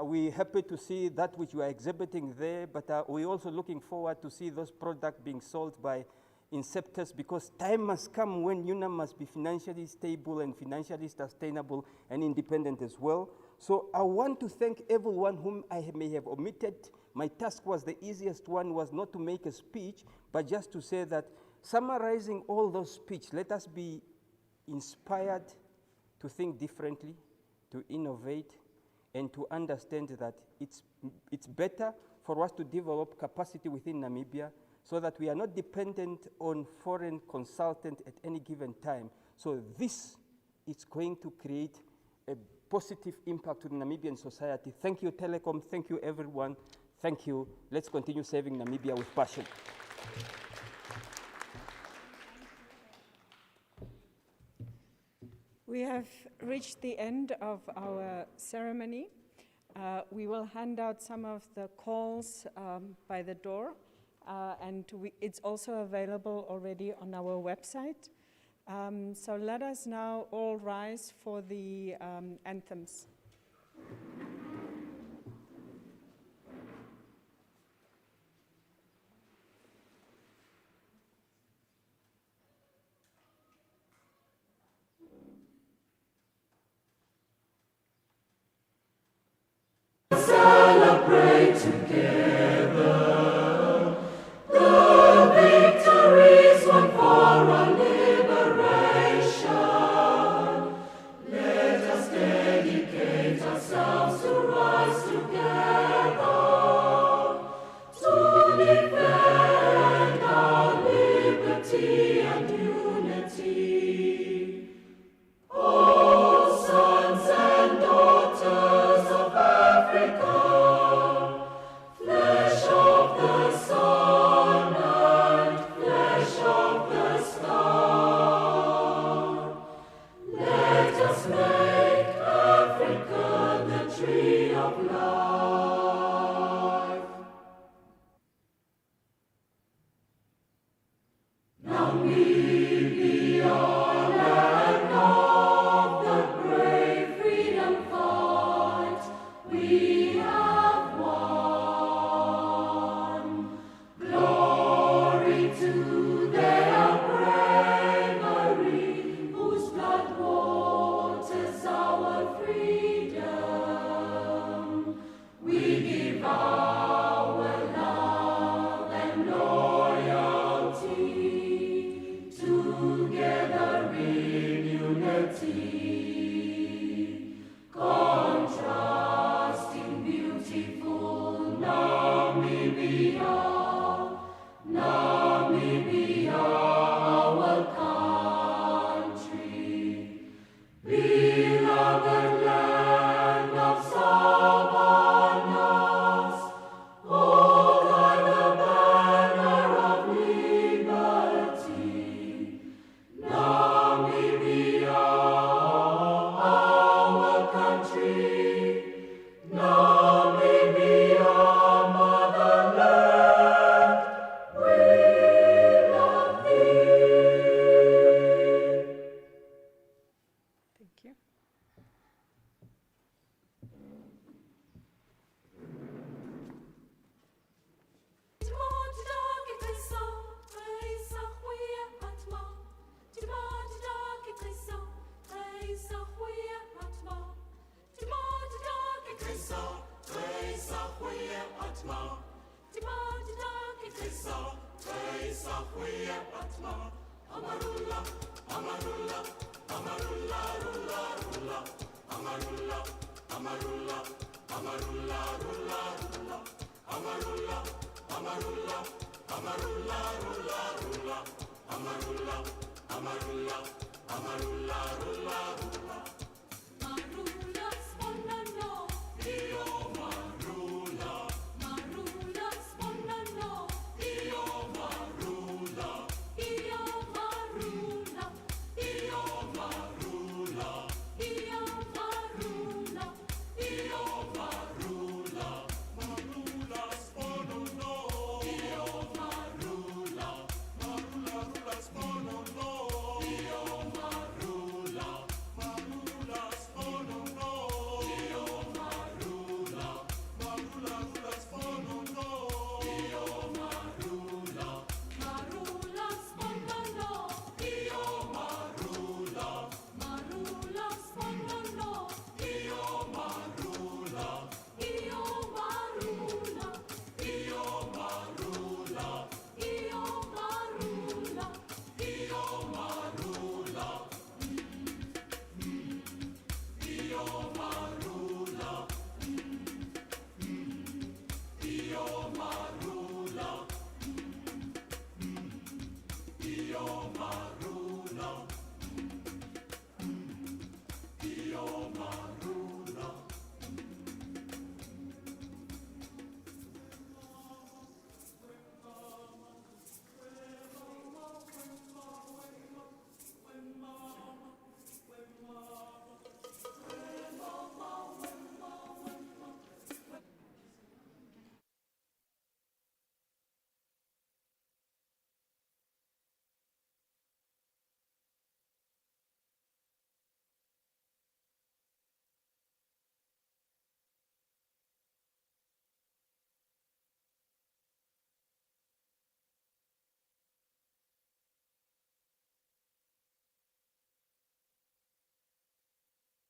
We're happy to see that which you are exhibiting there, but we're also looking forward to see those products being sold by inceptors, because time must come when UNAM must be financially stable and financially sustainable and independent as well. So I want to thank everyone whom I may have omitted. My task was the easiest one, was not to make a speech, but just to say that summarizing all those speeches, let us be inspired to think differently, to innovate, and to understand that it's better for us to develop capacity within Namibia so that we are not dependent on foreign consultants at any given time. So this is going to create a positive impact to the Namibian society. Thank you, Telecom. Thank you, everyone. Thank you. Let's continue serving Namibia with passion. We have reached the end of our ceremony. We will hand out some of the calls by the door, and it's also available already on our website. So let us now all rise for the anthems. Celebrate together the victories won for our liberation. Let us dedicate ourselves to rise together to defend our liberty and unity. Oh, sons and daughters of Africa, flesh of the sun and flesh of the star, let us make Africa the tree of life. Namibia, land of the brave freedom fight, we have won. Glory to their bravery, whose blood waters our freedom. We give our love and loyalty, together in unity. Contrasting beautiful Namibia, Namibia, our country, beloved land of savannas, hold high the banner of liberty. Namibia, our country, Namibia, motherland, we love thee. Thank you. Amarula, Amarula, Amarula, Rula, Rula, Amarula, Amarula, Amarula, Rula, Rula, Amarula, Amarula, Amarula, Rula, Rula, Amarula, Amarula, Amarula, Rula, Rula.